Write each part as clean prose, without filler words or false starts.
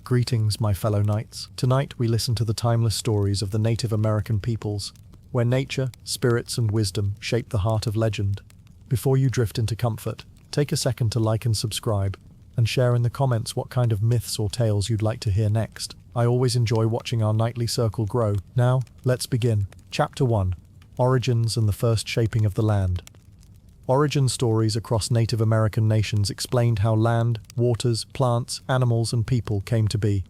Greetings, my fellow knights. Tonight we listen to the timeless stories of the Native American peoples, where nature, spirits, and wisdom shape the heart of legend. Before you drift into comfort, take a second to like and subscribe, and share in the comments what kind of myths or tales you'd like to hear next. I always enjoy watching our nightly circle grow. Now, let's begin. Chapter 1. Origins and the First Shaping of the Land. Origin stories across Native American nations explained how land, waters, plants, animals, and people came to be.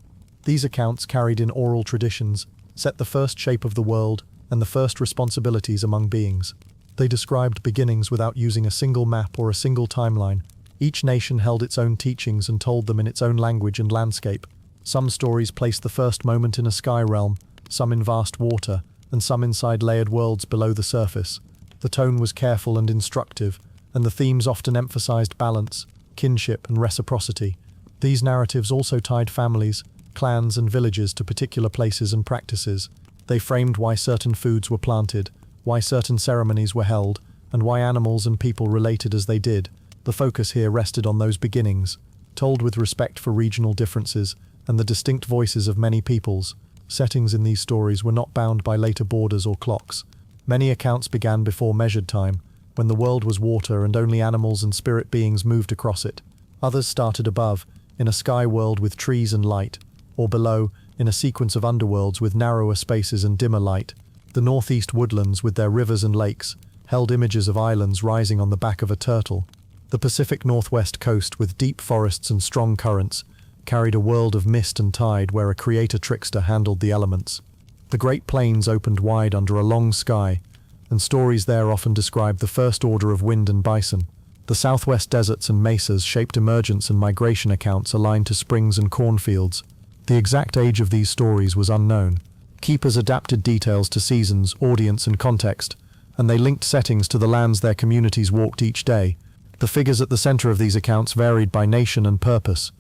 These accounts, carried in oral traditions, set the first shape of the world and the first responsibilities among beings. They described beginnings without using a single map or a single timeline. Each nation held its own teachings and told them in its own language and landscape. Some stories placed the first moment in a sky realm, some in vast water, and some inside layered worlds below the surface. The tone was careful and instructive, and the themes often emphasized balance, kinship, and reciprocity. These narratives also tied families, clans, and villages to particular places and practices. They framed why certain foods were planted, why certain ceremonies were held, and why animals and people related as they did. The focus here rested on those beginnings, told with respect for regional differences and the distinct voices of many peoples. Settings in these stories were not bound by later borders or clocks. Many accounts began before measured time, when the world was water and only animals and spirit beings moved across it. Others started above, in a sky world with trees and light, or below, in a sequence of underworlds with narrower spaces and dimmer light. The northeast woodlands, with their rivers and lakes, held images of islands rising on the back of a turtle. The Pacific Northwest coast, with deep forests and strong currents, carried a world of mist and tide where a creator-trickster handled the elements. The Great Plains opened wide under a long sky, and stories there often described the first order of wind and bison. The southwest deserts and mesas shaped emergence and migration accounts aligned to springs and cornfields. The exact age of these stories was unknown. Keepers adapted details to seasons, audience, and context, and they linked settings to the lands their communities walked each day. The figures at the center of these accounts varied by nation and purpose.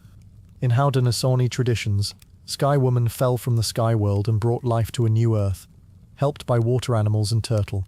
In Haudenosaunee traditions, Sky Woman fell from the sky world and brought life to a new earth, helped by water animals and turtle.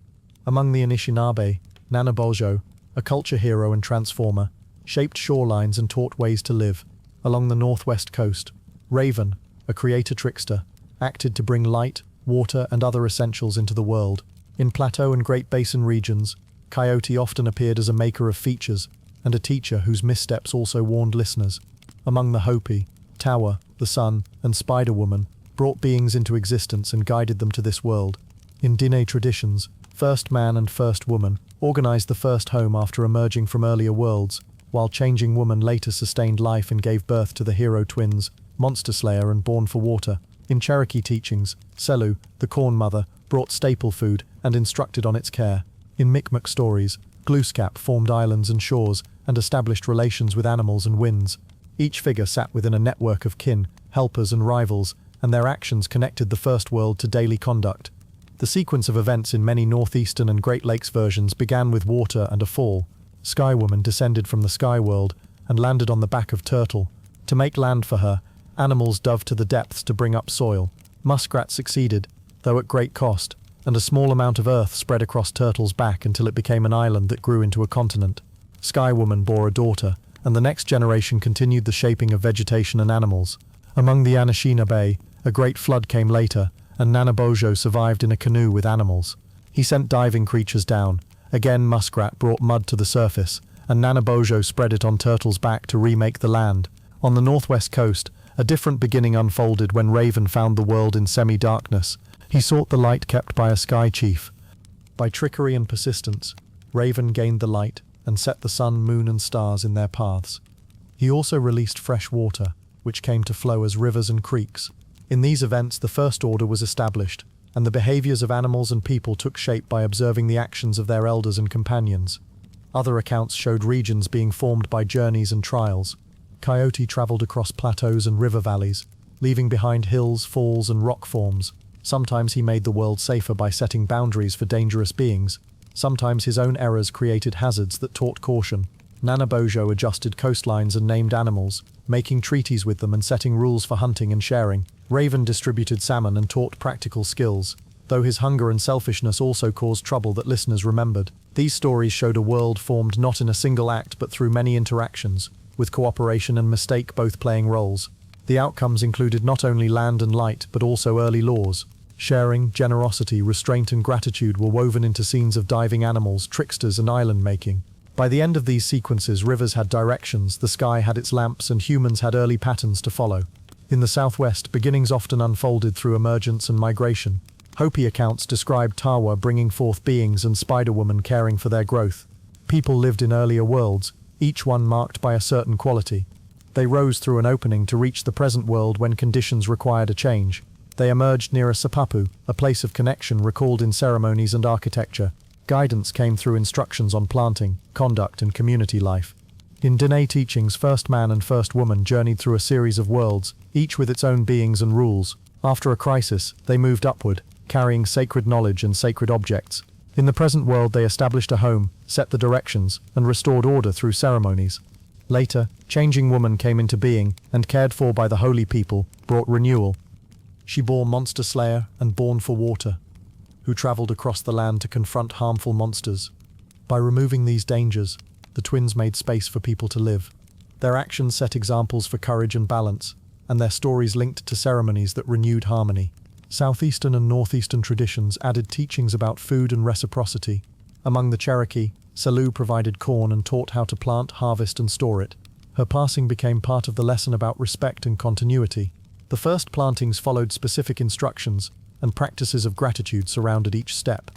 Among the Anishinaabe, Nanabojo, a culture hero and transformer, shaped shorelines and taught ways to live. Along the northwest coast, Raven, a creator-trickster, acted to bring light, water, and other essentials into the world. In Plateau and Great Basin regions, Coyote often appeared as a maker of features and a teacher whose missteps also warned listeners. Among the Hopi, Tower, the Sun, and Spider-Woman brought beings into existence and guided them to this world. In Diné traditions, First Man and First Woman organized the first home after emerging from earlier worlds, while Changing Woman later sustained life and gave birth to the hero twins, Monster Slayer and Born for Water. In Cherokee teachings, Selu, the Corn Mother, brought staple food and instructed on its care. In Mi'kmaq stories, Glooscap formed islands and shores and established relations with animals and winds. Each figure sat within a network of kin, helpers, and rivals, and their actions connected the first world to daily conduct. The sequence of events in many Northeastern and Great Lakes versions began with water and a fall. Sky Woman descended from the sky world and landed on the back of Turtle. To make land for her, animals dove to the depths to bring up soil. Muskrat succeeded, though at great cost, and a small amount of earth spread across Turtle's back until it became an island that grew into a continent. Sky Woman bore a daughter, and the next generation continued the shaping of vegetation and animals. Among the Anishinaabe, a great flood came later, and Nanabojo survived in a canoe with animals. He sent diving creatures down. Again, Muskrat brought mud to the surface, and Nanabojo spread it on Turtle's back to remake the land. On the northwest coast, a different beginning unfolded when Raven found the world in semi-darkness. He sought the light kept by a sky chief. By trickery and persistence, Raven gained the light and set the sun, moon, and stars in their paths. He also released fresh water, which came to flow as rivers and creeks. In these events, the First Order was established, and the behaviors of animals and people took shape by observing the actions of their elders and companions. Other accounts showed regions being formed by journeys and trials. Coyote traveled across plateaus and river valleys, leaving behind hills, falls, and rock forms. Sometimes he made the world safer by setting boundaries for dangerous beings. Sometimes his own errors created hazards that taught caution. Nanabojo adjusted coastlines and named animals, making treaties with them and setting rules for hunting and sharing. Raven distributed salmon and taught practical skills, though his hunger and selfishness also caused trouble that listeners remembered. These stories showed a world formed not in a single act but through many interactions, with cooperation and mistake both playing roles. The outcomes included not only land and light, but also early laws. Sharing, generosity, restraint and gratitude were woven into scenes of diving animals, tricksters and island making. By the end of these sequences, rivers had directions, the sky had its lamps, and humans had early patterns to follow. In the southwest, beginnings often unfolded through emergence and migration. Hopi accounts described Tawa bringing forth beings and Spider-Woman caring for their growth. People lived in earlier worlds, each one marked by a certain quality. They rose through an opening to reach the present world when conditions required a change. They emerged near a sapapu, a place of connection recalled in ceremonies and architecture. Guidance came through instructions on planting, conduct and community life. In Dene teachings, first man and first woman journeyed through a series of worlds, each with its own beings and rules. After a crisis, they moved upward, carrying sacred knowledge and sacred objects. In the present world they established a home, set the directions, and restored order through ceremonies. Later, Changing Woman came into being, and cared for by the holy people, brought renewal. She bore Monster Slayer and Born for Water, who travelled across the land to confront harmful monsters. By removing these dangers, the twins made space for people to live. Their actions set examples for courage and balance, and their stories linked to ceremonies that renewed harmony. Southeastern and Northeastern traditions added teachings about food and reciprocity. Among the Cherokee, Salu provided corn and taught how to plant, harvest and store it. Her passing became part of the lesson about respect and continuity. The first plantings followed specific instructions, and practices of gratitude surrounded each step.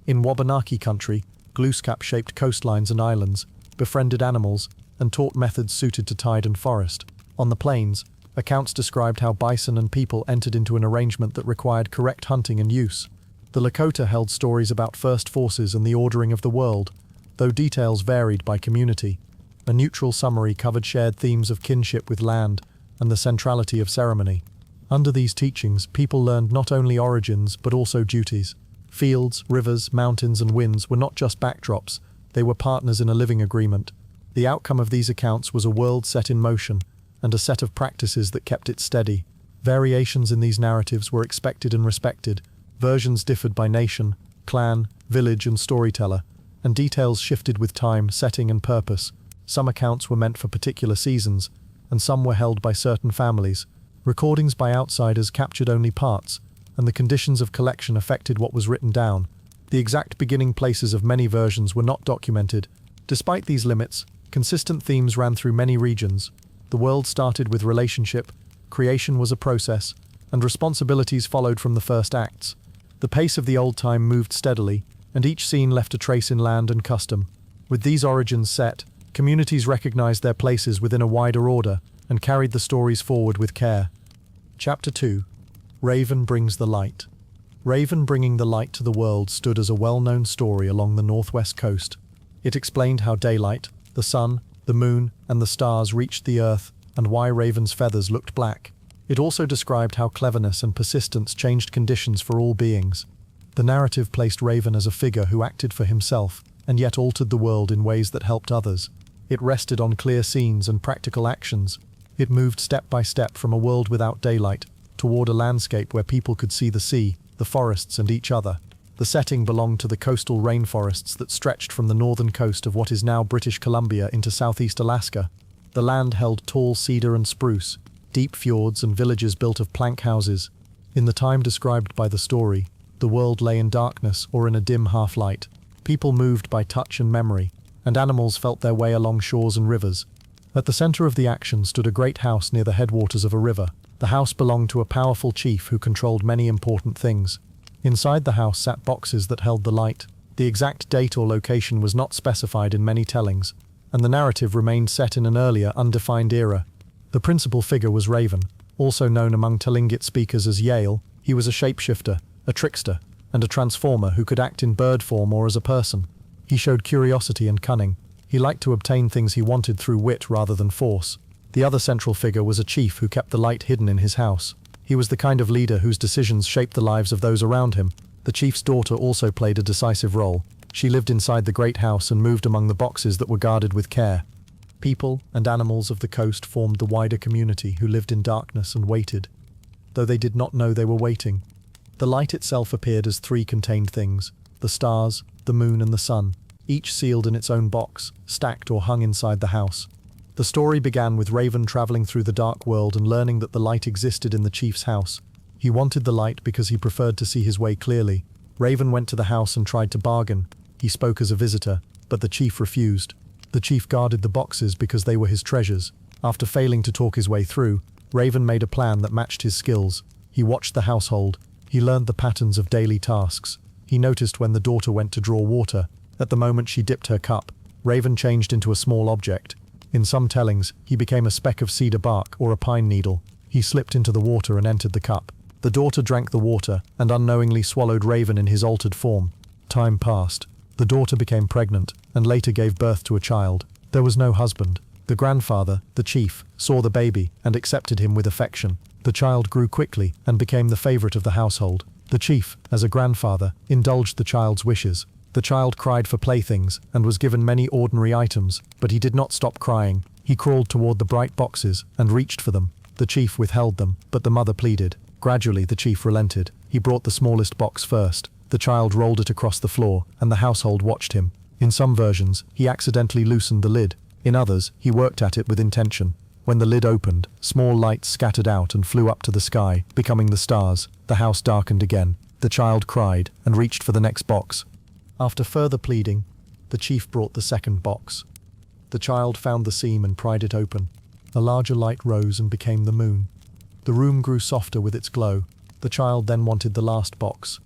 In Wabanaki country, Glooskap shaped coastlines and islands, befriended animals, and taught methods suited to tide and forest. On the plains, accounts described how bison and people entered into an arrangement that required correct hunting and use. The Lakota held stories about first forces and the ordering of the world, though details varied by community. A neutral summary covered shared themes of kinship with land and the centrality of ceremony. Under these teachings, people learned not only origins but also duties. Fields, rivers, mountains and winds were not just backdrops, they were partners in a living agreement. The outcome of these accounts was a world set in motion, and a set of practices that kept it steady. Variations in these narratives were expected and respected. Versions differed by nation, clan, village and storyteller, and details shifted with time, setting and purpose. Some accounts were meant for particular seasons, and some were held by certain families. Recordings by outsiders captured only parts, and the conditions of collection affected what was written down. The exact beginning places of many versions were not documented. Despite these limits, consistent themes ran through many regions. The world started with relationship, creation was a process, and responsibilities followed from the first acts. The pace of the old time moved steadily, and each scene left a trace in land and custom. With these origins set, communities recognized their places within a wider order and carried the stories forward with care. Chapter 2. Raven Brings the Light. Raven Bringing the Light to the World stood as a well-known story along the northwest coast. It explained how daylight, the sun, the moon, and the stars reached the earth, and why Raven's feathers looked black. It also described how cleverness and persistence changed conditions for all beings. The narrative placed Raven as a figure who acted for himself, and yet altered the world in ways that helped others. It rested on clear scenes and practical actions. It moved step by step from a world without daylight, toward a landscape where people could see the sea, the forests and each other. The setting belonged to the coastal rainforests that stretched from the northern coast of what is now British Columbia into southeast Alaska. The land held tall cedar and spruce, deep fjords and villages built of plank houses. In the time described by the story, the world lay in darkness or in a dim half-light. People moved by touch and memory, and animals felt their way along shores and rivers. At the center of the action stood a great house near the headwaters of a river. The house belonged to a powerful chief who controlled many important things. Inside the house sat boxes that held the light. The exact date or location was not specified in many tellings, and the narrative remained set in an earlier, undefined era. The principal figure was Raven, also known among Tlingit speakers as Yale. He was a shapeshifter, a trickster, and a transformer who could act in bird form or as a person. He showed curiosity and cunning. He liked to obtain things he wanted through wit rather than force. The other central figure was a chief who kept the light hidden in his house. He was the kind of leader whose decisions shaped the lives of those around him. The chief's daughter also played a decisive role. She lived inside the great house and moved among the boxes that were guarded with care. People and animals of the coast formed the wider community who lived in darkness and waited, though they did not know they were waiting. The light itself appeared as three contained things: the stars, the moon and the sun, each sealed in its own box, stacked or hung inside the house. The story began with Raven traveling through the dark world and learning that the light existed in the chief's house. He wanted the light because he preferred to see his way clearly. Raven went to the house and tried to bargain. He spoke as a visitor, but the chief refused. The chief guarded the boxes because they were his treasures. After failing to talk his way through, Raven made a plan that matched his skills. He watched the household. He learned the patterns of daily tasks. He noticed when the daughter went to draw water. At the moment she dipped her cup, Raven changed into a small object. In some tellings, he became a speck of cedar bark or a pine needle. He slipped into the water and entered the cup. The daughter drank the water and unknowingly swallowed Raven in his altered form. Time passed. The daughter became pregnant and later gave birth to a child. There was no husband. The grandfather, the chief, saw the baby and accepted him with affection. The child grew quickly and became the favorite of the household. The chief, as a grandfather, indulged the child's wishes. The child cried for playthings and was given many ordinary items, but he did not stop crying. He crawled toward the bright boxes and reached for them. The chief withheld them, but the mother pleaded. Gradually, the chief relented. He brought the smallest box first. The child rolled it across the floor, and the household watched him. In some versions, he accidentally loosened the lid. In others, he worked at it with intention. When the lid opened, small lights scattered out and flew up to the sky, becoming the stars. The house darkened again. The child cried and reached for the next box. After further pleading, the chief brought the second box. The child found the seam and pried it open. A larger light rose and became the moon. The room grew softer with its glow. The child then wanted the last box.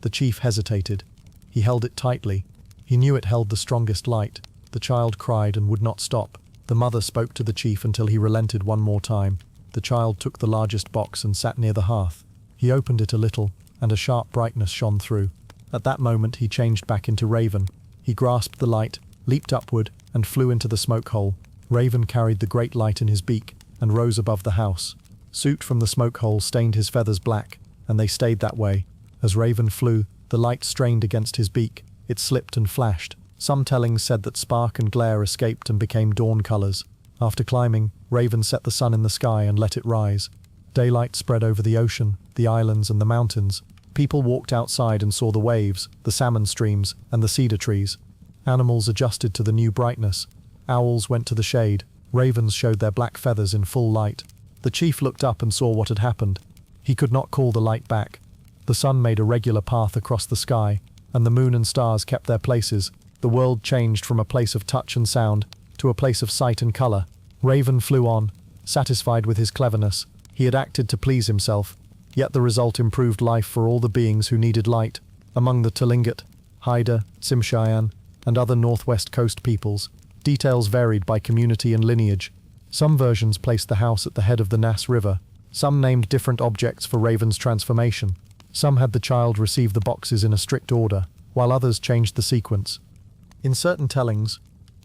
The chief hesitated. He held it tightly. He knew it held the strongest light. The child cried and would not stop. The mother spoke to the chief until he relented one more time. The child took the largest box and sat near the hearth. He opened it a little, and a sharp brightness shone through. At that moment he changed back into Raven. He grasped the light, leaped upward, and flew into the smoke hole. Raven carried the great light in his beak and rose above the house. Soot from the smoke hole stained his feathers black, and they stayed that way. As Raven flew, the light strained against his beak. It slipped and flashed. Some tellings said that spark and glare escaped and became dawn colors. After climbing, Raven set the sun in the sky and let it rise. Daylight spread over the ocean, the islands and the mountains. People walked outside and saw the waves, the salmon streams, and the cedar trees. Animals adjusted to the new brightness. Owls went to the shade. Ravens showed their black feathers in full light. The chief looked up and saw what had happened. He could not call the light back. The sun made a regular path across the sky, and the moon and stars kept their places. The world changed from a place of touch and sound to a place of sight and color. Raven flew on, satisfied with his cleverness. He had acted to please himself, yet the result improved life for all the beings who needed light. Among the Tlingit, Haida, Tsimshian, and other northwest coast peoples, details varied by community and lineage. Some versions placed the house at the head of the Nass River. Some named different objects for Raven's transformation. Some had the child receive the boxes in a strict order, while others changed the sequence. In certain tellings,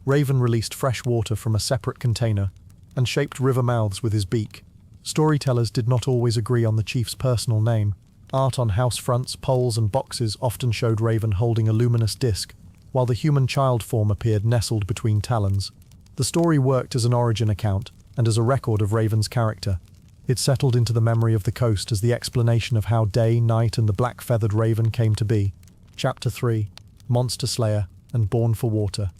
Raven released fresh water from a separate container and shaped river mouths with his beak. Storytellers did not always agree on the chief's personal name. Art on house fronts, poles and boxes often showed Raven holding a luminous disc, while the human child form appeared nestled between talons. The story worked as an origin account and as a record of Raven's character. It settled into the memory of the coast as the explanation of how day, night and the black-feathered raven came to be. Chapter 3. Monster Slayer and Born for Water.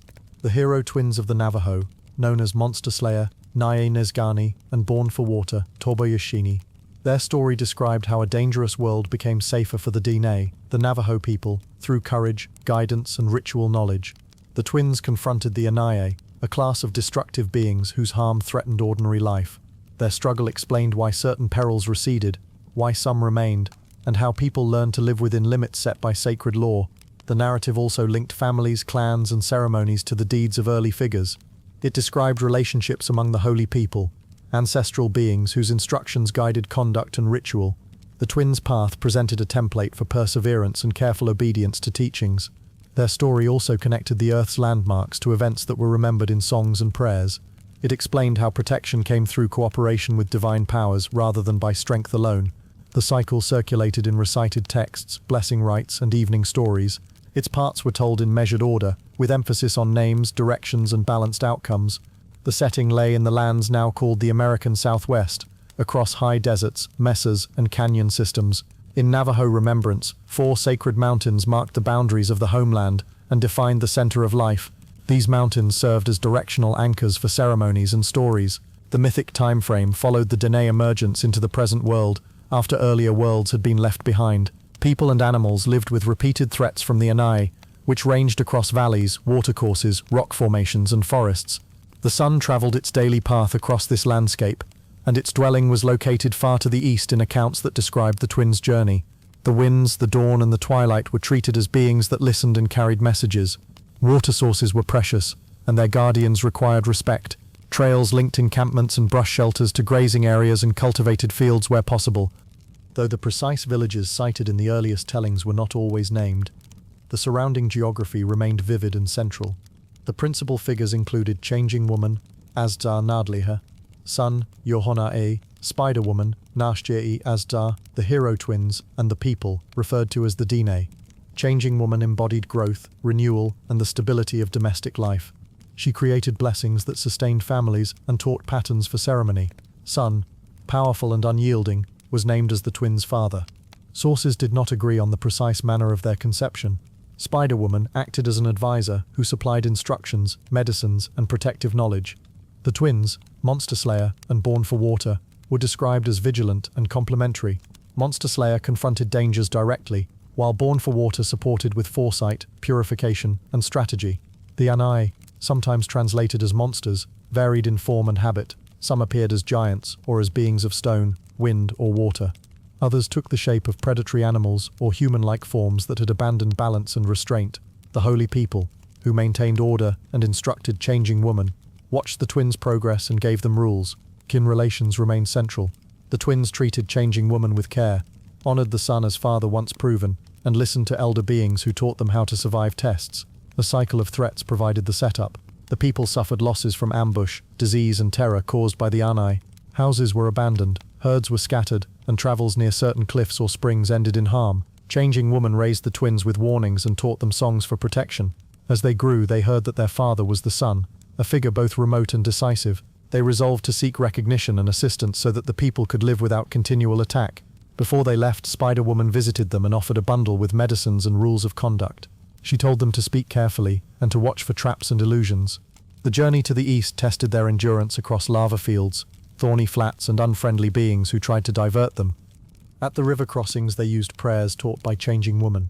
The hero twins of the Navajo, known as Monster Slayer, Nye Nezgani, and Born for Water, Toboyashini. Their story described how a dangerous world became safer for the Diné, the Navajo people, through courage, guidance, and ritual knowledge. The twins confronted the Anaye, a class of destructive beings whose harm threatened ordinary life. Their struggle explained why certain perils receded, why some remained, and how people learned to live within limits set by sacred law. The narrative also linked families, clans, and ceremonies to the deeds of early figures. It described relationships among the holy people, ancestral beings whose instructions guided conduct and ritual. The twins' path presented a template for perseverance and careful obedience to teachings. Their story also connected the Earth's landmarks to events that were remembered in songs and prayers. It explained how protection came through cooperation with divine powers rather than by strength alone. The cycle circulated in recited texts, blessing rites, and evening stories. Its parts were told in measured order, with emphasis on names, directions, and balanced outcomes. The setting lay in the lands now called the American Southwest, across high deserts, mesas, and canyon systems. In Navajo remembrance, 4 sacred mountains marked the boundaries of the homeland and defined the center of life. These mountains served as directional anchors for ceremonies and stories. The mythic time frame followed the Dene emergence into the present world after earlier worlds had been left behind. People and animals lived with repeated threats from the Anai, which ranged across valleys, watercourses, rock formations, and forests. The sun traveled its daily path across this landscape, and its dwelling was located far to the east in accounts that described the twins' journey. The winds, the dawn, and the twilight were treated as beings that listened and carried messages. Water sources were precious, and their guardians required respect. Trails linked encampments and brush shelters to grazing areas and cultivated fields where possible. Though the precise villages cited in the earliest tellings were not always named, the surrounding geography remained vivid and central. The principal figures included Changing Woman, Asdar Nadliha, Sun, Yohona-e, Spider-Woman, Nashje-e Asdar, the Hero Twins, and the People, referred to as the Dine. Changing Woman embodied growth, renewal, and the stability of domestic life. She created blessings that sustained families and taught patterns for ceremony. Sun, powerful and unyielding, was named as the twins' father. Sources did not agree on the precise manner of their conception. Spider-Woman acted as an advisor who supplied instructions, medicines, and protective knowledge. The twins, Monster Slayer and Born for Water, were described as vigilant and complementary. Monster Slayer confronted dangers directly, while Born for Water supported with foresight, purification, and strategy. The Anai, sometimes translated as monsters, varied in form and habit. Some appeared as giants or as beings of stone, wind, or water. Others took the shape of predatory animals or human-like forms that had abandoned balance and restraint. The Holy People, who maintained order and instructed Changing Woman, watched the twins' progress and gave them rules. Kin relations remained central. The twins treated Changing Woman with care, honored the son as father once proven, and listened to elder beings who taught them how to survive tests. The cycle of threats provided the setup. The people suffered losses from ambush, disease, and terror caused by the Anai. Houses were abandoned, herds were scattered, and travels near certain cliffs or springs ended in harm. Changing Woman raised the twins with warnings and taught them songs for protection. As they grew, they heard that their father was the sun, a figure both remote and decisive. They resolved to seek recognition and assistance so that the people could live without continual attack. Before they left, Spider-Woman visited them and offered a bundle with medicines and rules of conduct. She told them to speak carefully and to watch for traps and illusions. The journey to the east tested their endurance across lava fields, thorny flats, and unfriendly beings who tried to divert them. At the river crossings, they used prayers taught by Changing Woman.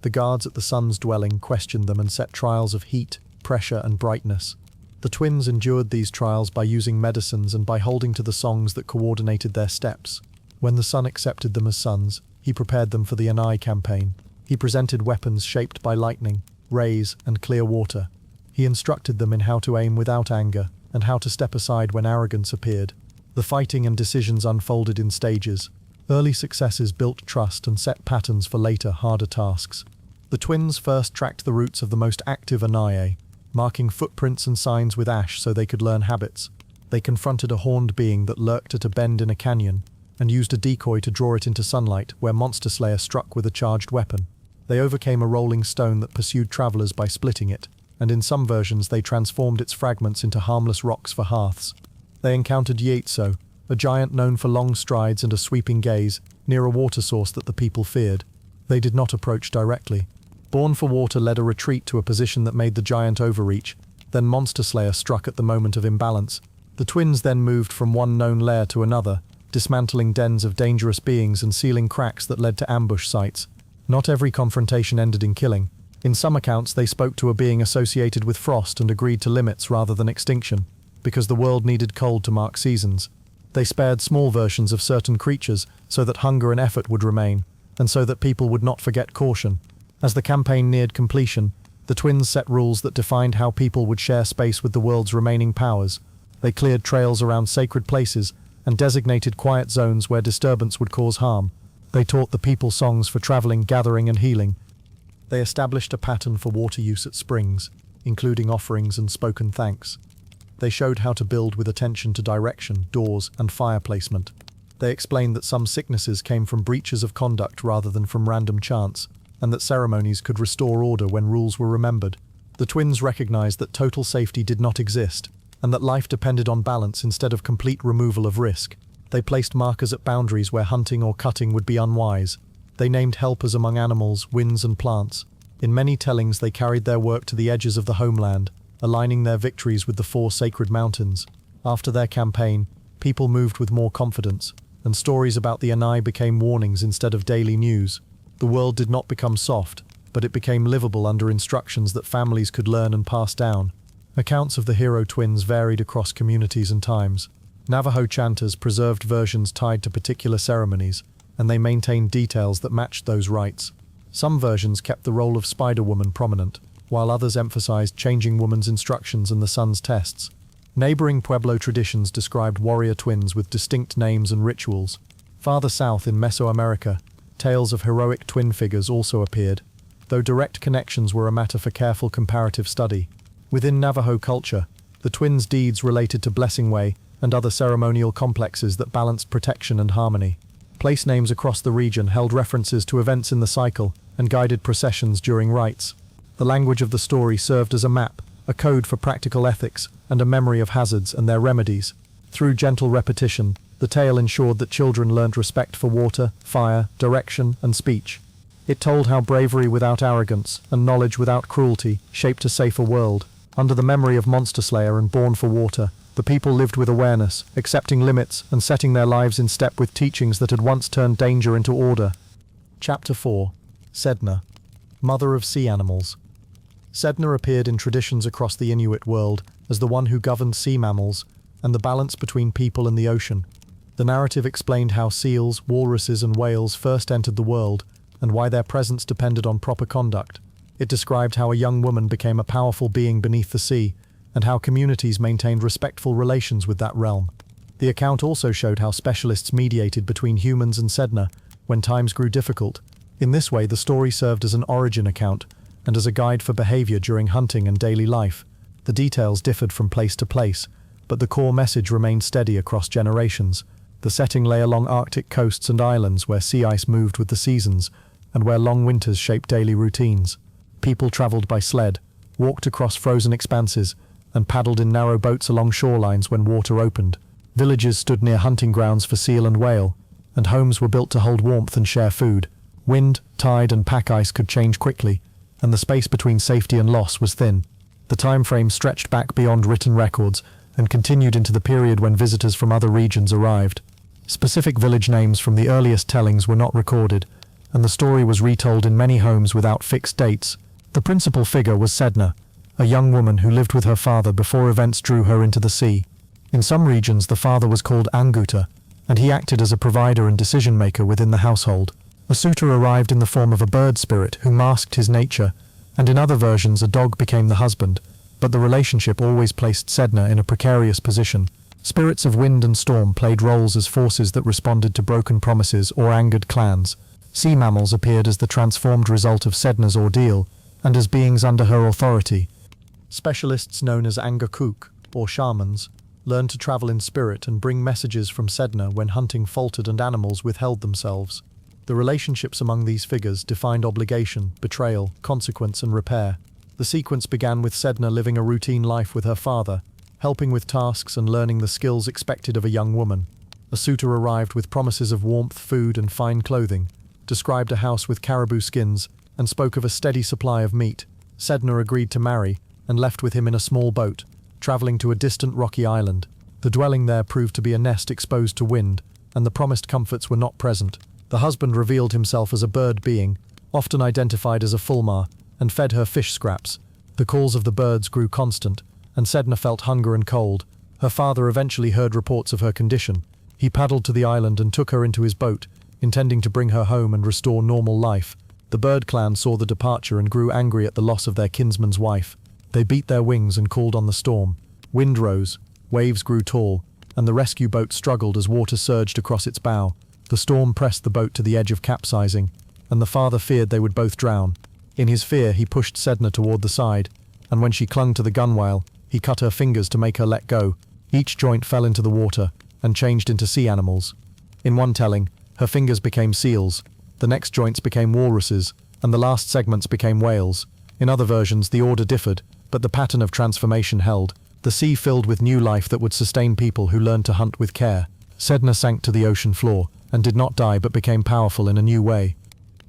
The guards at the sun's dwelling questioned them and set trials of heat, pressure, and brightness. The twins endured these trials by using medicines and by holding to the songs that coordinated their steps. When the sun accepted them as sons, he prepared them for the Anai campaign. He presented weapons shaped by lightning, rays, and clear water. He instructed them in how to aim without anger and how to step aside when arrogance appeared. The fighting and decisions unfolded in stages. Early successes built trust and set patterns for later, harder tasks. The twins first tracked the routes of the most active Anai, marking footprints and signs with ash so they could learn habits. They confronted a horned being that lurked at a bend in a canyon and used a decoy to draw it into sunlight where Monster Slayer struck with a charged weapon. They overcame a rolling stone that pursued travelers by splitting it, and in some versions they transformed its fragments into harmless rocks for hearths. They encountered Yaitso, a giant known for long strides and a sweeping gaze, near a water source that the people feared. They did not approach directly. Born for Water led a retreat to a position that made the giant overreach. Then Monster Slayer struck at the moment of imbalance. The twins then moved from one known lair to another, dismantling dens of dangerous beings and sealing cracks that led to ambush sites. Not every confrontation ended in killing. In some accounts, they spoke to a being associated with frost and agreed to limits rather than extinction, because the world needed cold to mark seasons. They spared small versions of certain creatures so that hunger and effort would remain, and so that people would not forget caution. As the campaign neared completion, the twins set rules that defined how people would share space with the world's remaining powers. They cleared trails around sacred places and designated quiet zones where disturbance would cause harm. They taught the people songs for traveling, gathering, and healing. They established a pattern for water use at springs, including offerings and spoken thanks. They showed how to build with attention to direction, doors, and fire placement. They explained that some sicknesses came from breaches of conduct rather than from random chance, and that ceremonies could restore order when rules were remembered. The twins recognized that total safety did not exist, and that life depended on balance instead of complete removal of risk. They placed markers at boundaries where hunting or cutting would be unwise. They named helpers among animals, winds, and plants. In many tellings, they carried their work to the edges of the homeland, aligning their victories with the four sacred mountains. After their campaign, people moved with more confidence, and stories about the Anai became warnings instead of daily news. The world did not become soft, but it became livable under instructions that families could learn and pass down. Accounts of the hero twins varied across communities and times. Navajo chanters preserved versions tied to particular ceremonies, and they maintained details that matched those rites. Some versions kept the role of Spider-Woman prominent, while others emphasized changing woman's instructions and the sun's tests. Neighboring Pueblo traditions described warrior twins with distinct names and rituals. Farther south in Mesoamerica, tales of heroic twin figures also appeared, though direct connections were a matter for careful comparative study. Within Navajo culture, the twins' deeds related to Blessing Way and other ceremonial complexes that balanced protection and harmony. Place names across the region held references to events in the cycle and guided processions during rites. The language of the story served as a map, a code for practical ethics, and a memory of hazards and their remedies. Through gentle repetition, the tale ensured that children learned respect for water, fire, direction, and speech. It told how bravery without arrogance and knowledge without cruelty shaped a safer world. Under the memory of Monster Slayer and Born for Water, the people lived with awareness, accepting limits and setting their lives in step with teachings that had once turned danger into order. Chapter 4. Sedna, Mother of Sea Animals. Sedna appeared in traditions across the Inuit world as the one who governed sea mammals and the balance between people and the ocean. The narrative explained how seals, walruses, and whales first entered the world and why their presence depended on proper conduct. It described how a young woman became a powerful being beneath the sea and how communities maintained respectful relations with that realm. The account also showed how specialists mediated between humans and Sedna when times grew difficult. In this way, the story served as an origin account and as a guide for behavior during hunting and daily life. The details differed from place to place, but the core message remained steady across generations. The setting lay along Arctic coasts and islands where sea ice moved with the seasons and where long winters shaped daily routines. People traveled by sled, walked across frozen expanses, and paddled in narrow boats along shorelines when water opened. Villages stood near hunting grounds for seal and whale, and homes were built to hold warmth and share food. Wind, tide, and pack ice could change quickly, and the space between safety and loss was thin. The time frame stretched back beyond written records and continued into the period when visitors from other regions arrived. Specific village names from the earliest tellings were not recorded, and the story was retold in many homes without fixed dates. The principal figure was Sedna, a young woman who lived with her father before events drew her into the sea. In some regions, the father was called Anguta, and he acted as a provider and decision-maker within the household. A suitor arrived in the form of a bird spirit who masked his nature, and in other versions a dog became the husband, but the relationship always placed Sedna in a precarious position. Spirits of wind and storm played roles as forces that responded to broken promises or angered clans. Sea mammals appeared as the transformed result of Sedna's ordeal, and as beings under her authority. Specialists known as Angakuk, or shamans, learned to travel in spirit and bring messages from Sedna when hunting faltered and animals withheld themselves. The relationships among these figures defined obligation, betrayal, consequence, and repair. The sequence began with Sedna living a routine life with her father, helping with tasks and learning the skills expected of a young woman. A suitor arrived with promises of warmth, food, and fine clothing, described a house with caribou skins, and spoke of a steady supply of meat. Sedna agreed to marry, and left with him in a small boat, traveling to a distant rocky island. The dwelling there proved to be a nest exposed to wind, and the promised comforts were not present. The husband revealed himself as a bird being, often identified as a fulmar, and fed her fish scraps. The calls of the birds grew constant, and Sedna felt hunger and cold. Her father eventually heard reports of her condition. He paddled to the island and took her into his boat, intending to bring her home and restore normal life. The bird clan saw the departure and grew angry at the loss of their kinsman's wife. They beat their wings and called on the storm. Wind rose, waves grew tall, and the rescue boat struggled as water surged across its bow. The storm pressed the boat to the edge of capsizing, and the father feared they would both drown. In his fear, he pushed Sedna toward the side, and when she clung to the gunwale, he cut her fingers to make her let go. Each joint fell into the water and changed into sea animals. In one telling, her fingers became seals, the next joints became walruses, and the last segments became whales. In other versions, the order differed, but the pattern of transformation held. The sea filled with new life that would sustain people who learned to hunt with care. Sedna sank to the ocean floor, and did not die but became powerful in a new way.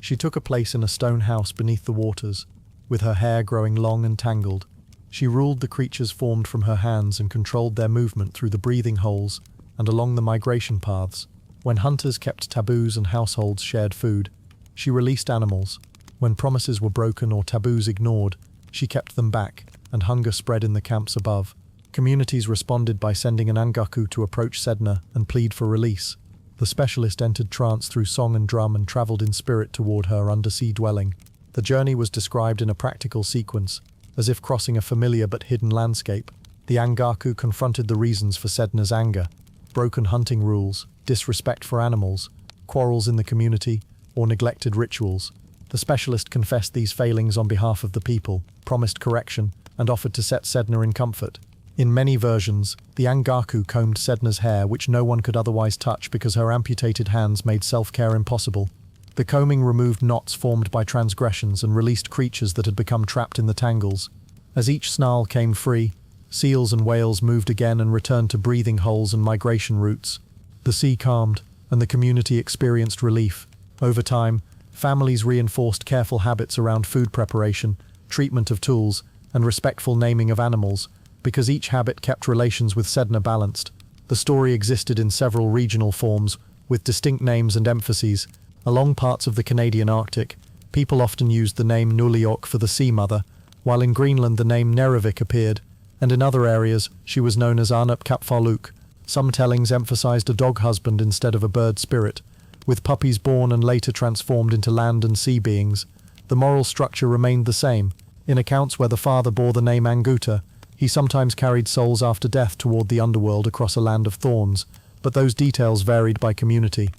She took a place in a stone house beneath the waters, with her hair growing long and tangled. She ruled the creatures formed from her hands and controlled their movement through the breathing holes and along the migration paths. When hunters kept taboos and households shared food, she released animals. When promises were broken or taboos ignored, she kept them back, and hunger spread in the camps above. Communities responded by sending an Angaku to approach Sedna and plead for release. The specialist entered trance through song and drum and traveled in spirit toward her undersea dwelling. The journey was described in a practical sequence, as if crossing a familiar but hidden landscape. The Angaku confronted the reasons for Sedna's anger: broken hunting rules, disrespect for animals, quarrels in the community, or neglected rituals. The specialist confessed these failings on behalf of the people, promised correction, and offered to set Sedna in comfort. In many versions, the Angaku combed Sedna's hair, which no one could otherwise touch because her amputated hands made self-care impossible. The combing removed knots formed by transgressions and released creatures that had become trapped in the tangles. As each snarl came free, seals and whales moved again and returned to breathing holes and migration routes. The sea calmed, and the community experienced relief. Over time, families reinforced careful habits around food preparation, treatment of tools, and respectful naming of animals, because each habit kept relations with Sedna balanced. The story existed in several regional forms, with distinct names and emphases. Along parts of the Canadian Arctic, people often used the name Nuliok for the Sea Mother, while in Greenland the name Nerevik appeared, and in other areas she was known as Arnup Kapfaluk. Some tellings emphasized a dog husband instead of a bird spirit, with puppies born and later transformed into land and sea beings. The moral structure remained the same. In accounts where the father bore the name Anguta, he sometimes carried souls after death toward the underworld across a land of thorns, but those details varied by community.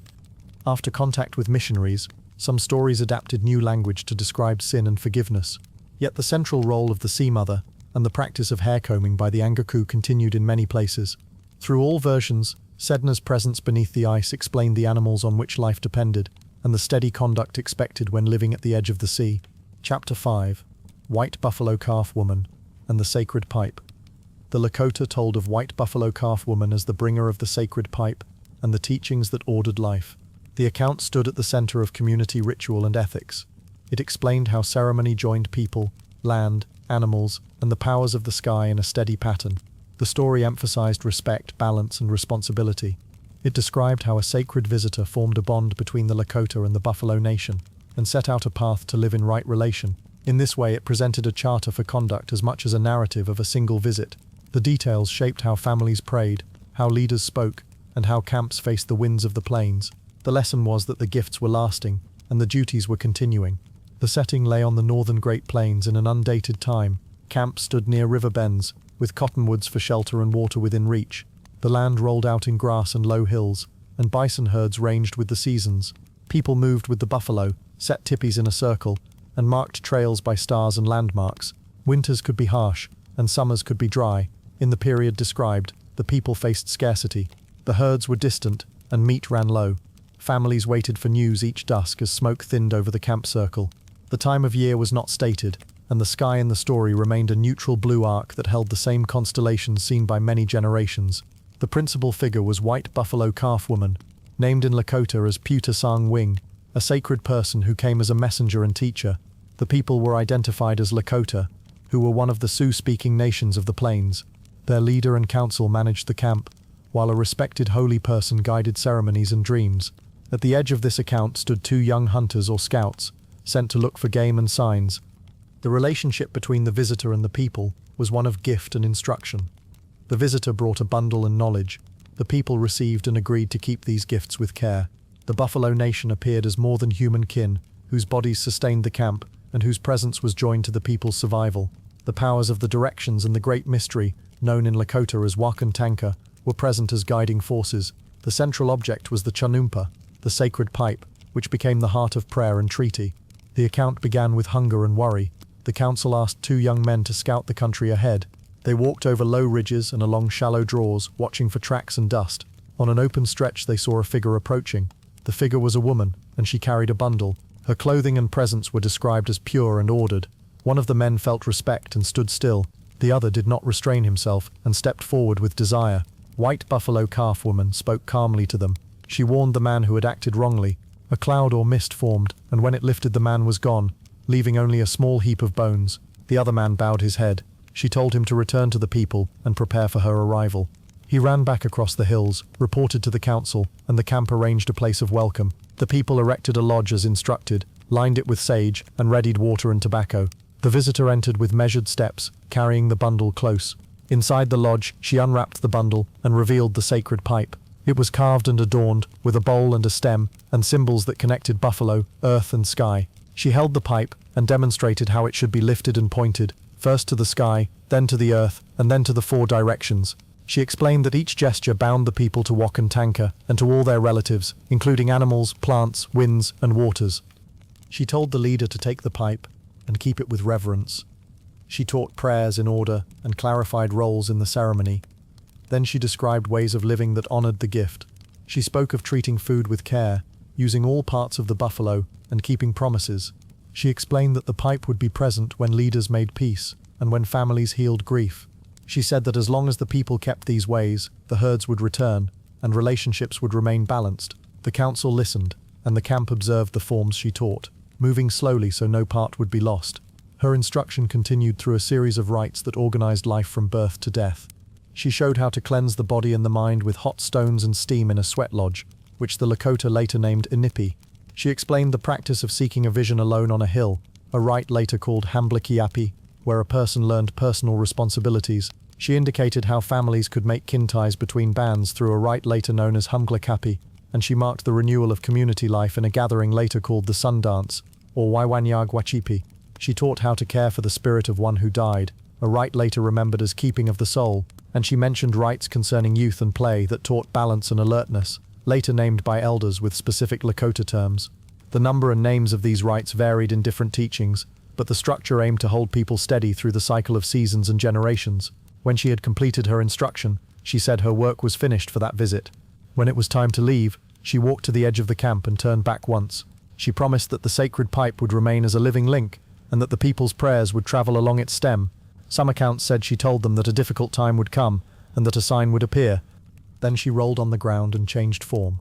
After contact with missionaries, some stories adapted new language to describe sin and forgiveness. Yet the central role of the Sea Mother and the practice of hair combing by the Angaku continued in many places. Through all versions, Sedna's presence beneath the ice explained the animals on which life depended, and the steady conduct expected when living at the edge of the sea. Chapter 5. White Buffalo Calf Woman and the Sacred Pipe. The Lakota told of White Buffalo Calf Woman as the bringer of the sacred pipe and the teachings that ordered life. The account stood at the center of community ritual and ethics. It explained how ceremony joined people, land, animals, and the powers of the sky in a steady pattern. The story emphasized respect, balance, and responsibility. It described how a sacred visitor formed a bond between the Lakota and the Buffalo Nation, and set out a path to live in right relation. In this way, it presented a charter for conduct as much as a narrative of a single visit. The details shaped how families prayed, how leaders spoke, and how camps faced the winds of the plains. The lesson was that the gifts were lasting, and the duties were continuing. The setting lay on the northern Great Plains in an undated time. Camps stood near river bends, with cottonwoods for shelter and water within reach. The land rolled out in grass and low hills, and bison herds ranged with the seasons. People moved with the buffalo, set tipis in a circle, and marked trails by stars and landmarks. Winters could be harsh, and summers could be dry. In the period described, the people faced scarcity. The herds were distant, and meat ran low. Families waited for news each dusk as smoke thinned over the camp circle. The time of year was not stated, and the sky in the story remained a neutral blue arc that held the same constellations seen by many generations. The principal figure was White Buffalo Calf Woman, named in Lakota as Puta Sang Wing, a sacred person who came as a messenger and teacher. The people were identified as Lakota, who were one of the Sioux-speaking nations of the plains. Their leader and council managed the camp, while a respected holy person guided ceremonies and dreams. At the edge of this account stood two young hunters or scouts, sent to look for game and signs. The relationship between the visitor and the people was one of gift and instruction. The visitor brought a bundle and knowledge. The people received and agreed to keep these gifts with care. The Buffalo Nation appeared as more than human kin, whose bodies sustained the camp, and whose presence was joined to the people's survival. The powers of the directions and the great mystery, known in Lakota as Wakan Tanka, were present as guiding forces. The central object was the Chanumpa, the sacred pipe, which became the heart of prayer and treaty. The account began with hunger and worry. The council asked two young men to scout the country ahead. They walked over low ridges and along shallow draws, watching for tracks and dust. On an open stretch they saw a figure approaching. The figure was a woman, and she carried a bundle. Her clothing and presence were described as pure and ordered. One of the men felt respect and stood still. The other did not restrain himself and stepped forward with desire. White Buffalo Calf Woman spoke calmly to them. She warned the man who had acted wrongly. A cloud or mist formed, and when it lifted the man was gone, leaving only a small heap of bones. The other man bowed his head. She told him to return to the people and prepare for her arrival. He ran back across the hills, reported to the council, and the camp arranged a place of welcome. The people erected a lodge as instructed, lined it with sage, and readied water and tobacco. The visitor entered with measured steps, carrying the bundle close. Inside the lodge, she unwrapped the bundle and revealed the sacred pipe. It was carved and adorned, with a bowl and a stem, and symbols that connected buffalo, earth and sky. She held the pipe and demonstrated how it should be lifted and pointed, first to the sky, then to the earth, and then to the 4 directions. She explained that each gesture bound the people to Wakan Tanka and to all their relatives, including animals, plants, winds, and waters. She told the leader to take the pipe and keep it with reverence. She taught prayers in order and clarified roles in the ceremony. Then she described ways of living that honored the gift. She spoke of treating food with care, using all parts of the buffalo, and keeping promises. She explained that the pipe would be present when leaders made peace and when families healed grief. She said that as long as the people kept these ways, the herds would return and relationships would remain balanced. The council listened, and the camp observed the forms she taught, moving slowly so no part would be lost. Her instruction continued through a series of rites that organized life from birth to death. She showed how to cleanse the body and the mind with hot stones and steam in a sweat lodge, which the Lakota later named Inipi. She explained the practice of seeking a vision alone on a hill, a rite later called Hamblikiapi, where a person learned personal responsibilities. She indicated how families could make kin ties between bands through a rite later known as Humglakapi, and she marked the renewal of community life in a gathering later called the Sun Dance, or Waiwanyag Wachipi. She taught how to care for the spirit of one who died, a rite later remembered as keeping of the soul, and she mentioned rites concerning youth and play that taught balance and alertness, later named by elders with specific Lakota terms. The number and names of these rites varied in different teachings, but the structure aimed to hold people steady through the cycle of seasons and generations. When she had completed her instruction, she said her work was finished for that visit. When it was time to leave, she walked to the edge of the camp and turned back once. She promised that the sacred pipe would remain as a living link, and that the people's prayers would travel along its stem. Some accounts said she told them that a difficult time would come, and that a sign would appear. Then she rolled on the ground and changed form.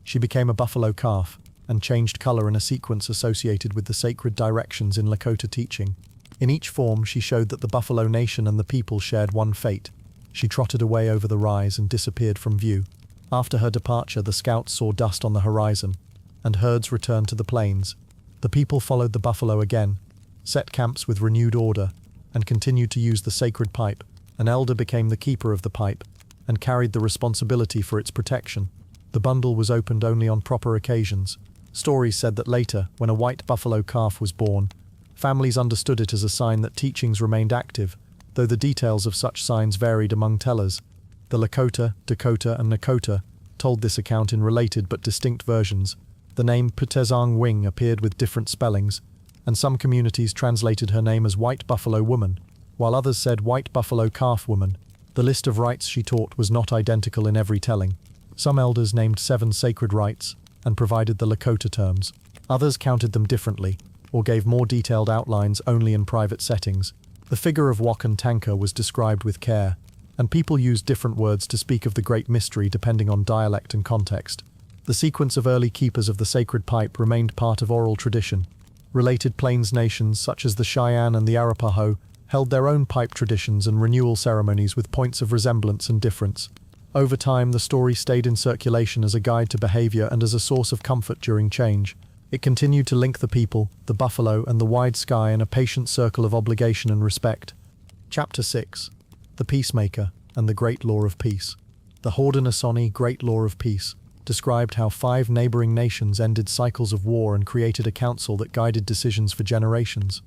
She became a buffalo calf, and changed color in a sequence associated with the sacred directions in Lakota teaching. In each form, she showed that the Buffalo Nation and the people shared one fate. She trotted away over the rise and disappeared from view. After her departure, the scouts saw dust on the horizon, and herds returned to the plains. The people followed the buffalo again, set camps with renewed order, and continued to use the sacred pipe. An elder became the keeper of the pipe, and carried the responsibility for its protection. The bundle was opened only on proper occasions. Stories said that later, when a white buffalo calf was born, families understood it as a sign that teachings remained active, though the details of such signs varied among tellers. The Lakota, Dakota, and Nakota told this account in related but distinct versions. The name Putezang Wing appeared with different spellings, and some communities translated her name as White Buffalo Woman, while others said White Buffalo Calf Woman. The list of rites she taught was not identical in every telling. Some elders named 7 sacred rites and provided the Lakota terms. Others counted them differently, or gave more detailed outlines only in private settings. The figure of Wakan Tanka was described with care, and people used different words to speak of the great mystery depending on dialect and context. The sequence of early keepers of the sacred pipe remained part of oral tradition. Related Plains nations such as the Cheyenne and the Arapaho held their own pipe traditions and renewal ceremonies with points of resemblance and difference. Over time, the story stayed in circulation as a guide to behavior and as a source of comfort during change. It continued to link the people, the buffalo, and the wide sky in a patient circle of obligation and respect. Chapter 6. The Peacemaker and the Great Law of Peace. The Haudenosaunee Great Law of Peace described how 5 neighboring nations ended cycles of war and created a council that guided decisions for generations.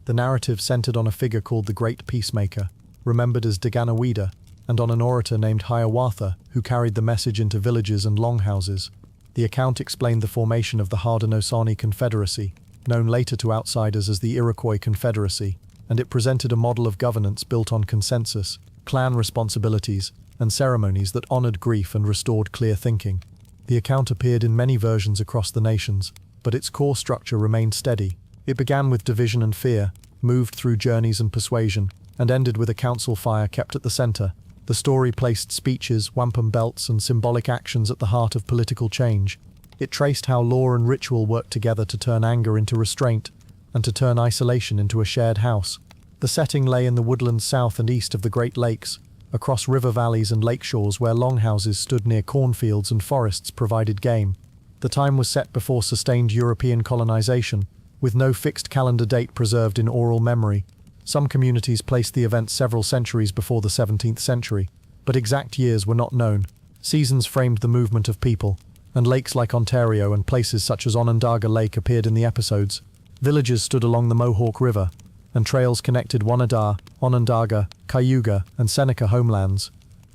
The narrative centered on a figure called the Great Peacemaker, remembered as Daganawida, and on an orator named Hiawatha, who carried the message into villages and longhouses. The account explained the formation of the Haudenosaunee Confederacy, known later to outsiders as the Iroquois Confederacy, and it presented a model of governance built on consensus, clan responsibilities, and ceremonies that honored grief and restored clear thinking. The account appeared in many versions across the nations, but its core structure remained steady. It began with division and fear, moved through journeys and persuasion, and ended with a council fire kept at the center. The story placed speeches, wampum belts, and symbolic actions at the heart of political change. It traced how law and ritual worked together to turn anger into restraint, and to turn isolation into a shared house. The setting lay in the woodlands south and east of the Great Lakes, across river valleys and lake shores where longhouses stood near cornfields and forests provided game. The time was set before sustained European colonization, with no fixed calendar date preserved in oral memory. Some communities placed the event several centuries before the 17th century, but exact years were not known. Seasons framed the movement of people, and lakes like Ontario and places such as Onondaga Lake appeared in the episodes. Villages stood along the Mohawk River, and trails connected Wanada, Onondaga, Cayuga, and Seneca homelands.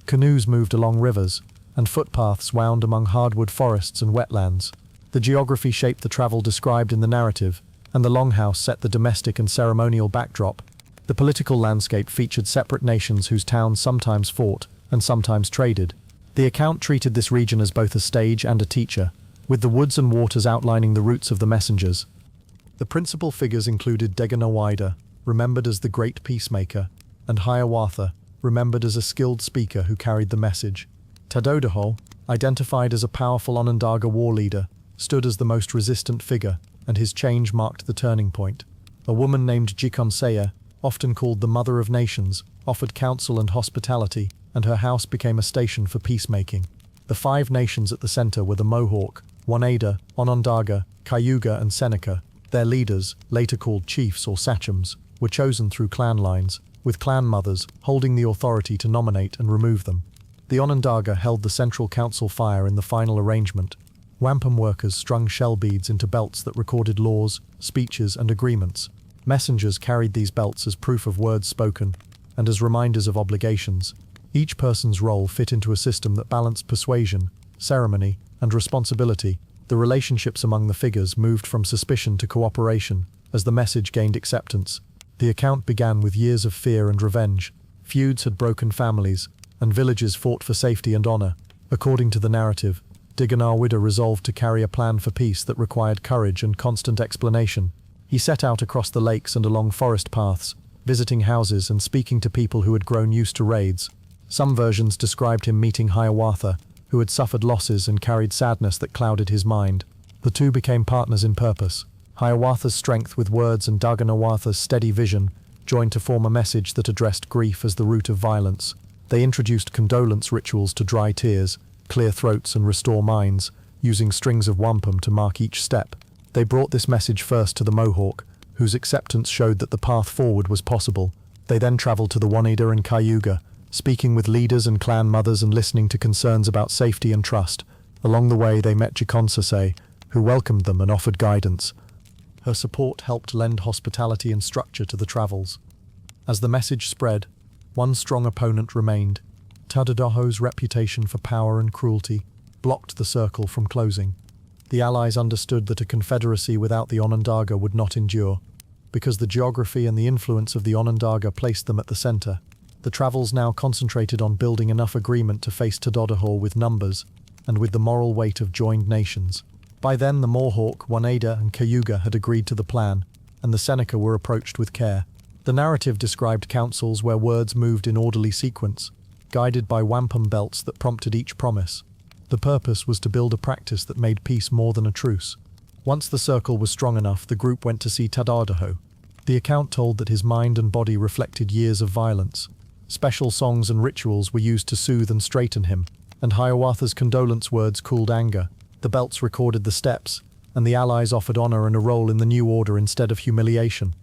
Canoes moved along rivers, and footpaths wound among hardwood forests and wetlands. The geography shaped the travel described in the narrative, and the longhouse set the domestic and ceremonial backdrop. The political landscape featured separate nations whose towns sometimes fought and sometimes traded. The account treated this region as both a stage and a teacher, with the woods and waters outlining the routes of the messengers. The principal figures included Deganawida, remembered as the Great Peacemaker, and Hiawatha, remembered as a skilled speaker who carried the message. Tadodaho, identified as a powerful Onondaga war leader, stood as the most resistant figure, and his change marked the turning point. A woman named Jikonsaya, often called the Mother of Nations, offered counsel and hospitality, and her house became a station for peacemaking. The 5 nations at the center were the Mohawk, Oneida, Onondaga, Cayuga, and Seneca. Their leaders, later called chiefs or sachems, were chosen through clan lines, with clan mothers holding the authority to nominate and remove them. The Onondaga held the central council fire in the final arrangement. Wampum workers strung shell beads into belts that recorded laws, speeches, and agreements. Messengers carried these belts as proof of words spoken, and as reminders of obligations. Each person's role fit into a system that balanced persuasion, ceremony, and responsibility. The relationships among the figures moved from suspicion to cooperation as the message gained acceptance. The account began with years of fear and revenge. Feuds had broken families, and villages fought for safety and honor. According to the narrative, Diganawida resolved to carry a plan for peace that required courage and constant explanation. He set out across the lakes and along forest paths, visiting houses and speaking to people who had grown used to raids. Some versions described him meeting Hiawatha, who had suffered losses and carried sadness that clouded his mind. The two became partners in purpose. Hiawatha's strength with words and Daganawatha's steady vision joined to form a message that addressed grief as the root of violence. They introduced condolence rituals to dry tears, clear throats, and restore minds, using strings of wampum to mark each step. They brought this message first to the Mohawk, whose acceptance showed that the path forward was possible. They then traveled to the Oneida and Cayuga, speaking with leaders and clan mothers and listening to concerns about safety and trust. Along the way they met Jikonsase, who welcomed them and offered guidance. Her support helped lend hospitality and structure to the travels. As the message spread, one strong opponent remained. Tadodaho's reputation for power and cruelty blocked the circle from closing. The Allies understood that a confederacy without the Onondaga would not endure, because the geography and the influence of the Onondaga placed them at the center. The travels now concentrated on building enough agreement to face Tadodaho with numbers, and with the moral weight of joined nations. By then the Mohawk, Oneida, and Cayuga had agreed to the plan, and the Seneca were approached with care. The narrative described councils where words moved in orderly sequence, guided by wampum belts that prompted each promise. The purpose was to build a practice that made peace more than a truce. Once the circle was strong enough, the group went to see Tadodaho. The account told that his mind and body reflected years of violence. Special songs and rituals were used to soothe and straighten him, and Hiawatha's condolence words cooled anger. The belts recorded the steps, and the Allies offered honor and a role in the new order instead of humiliation.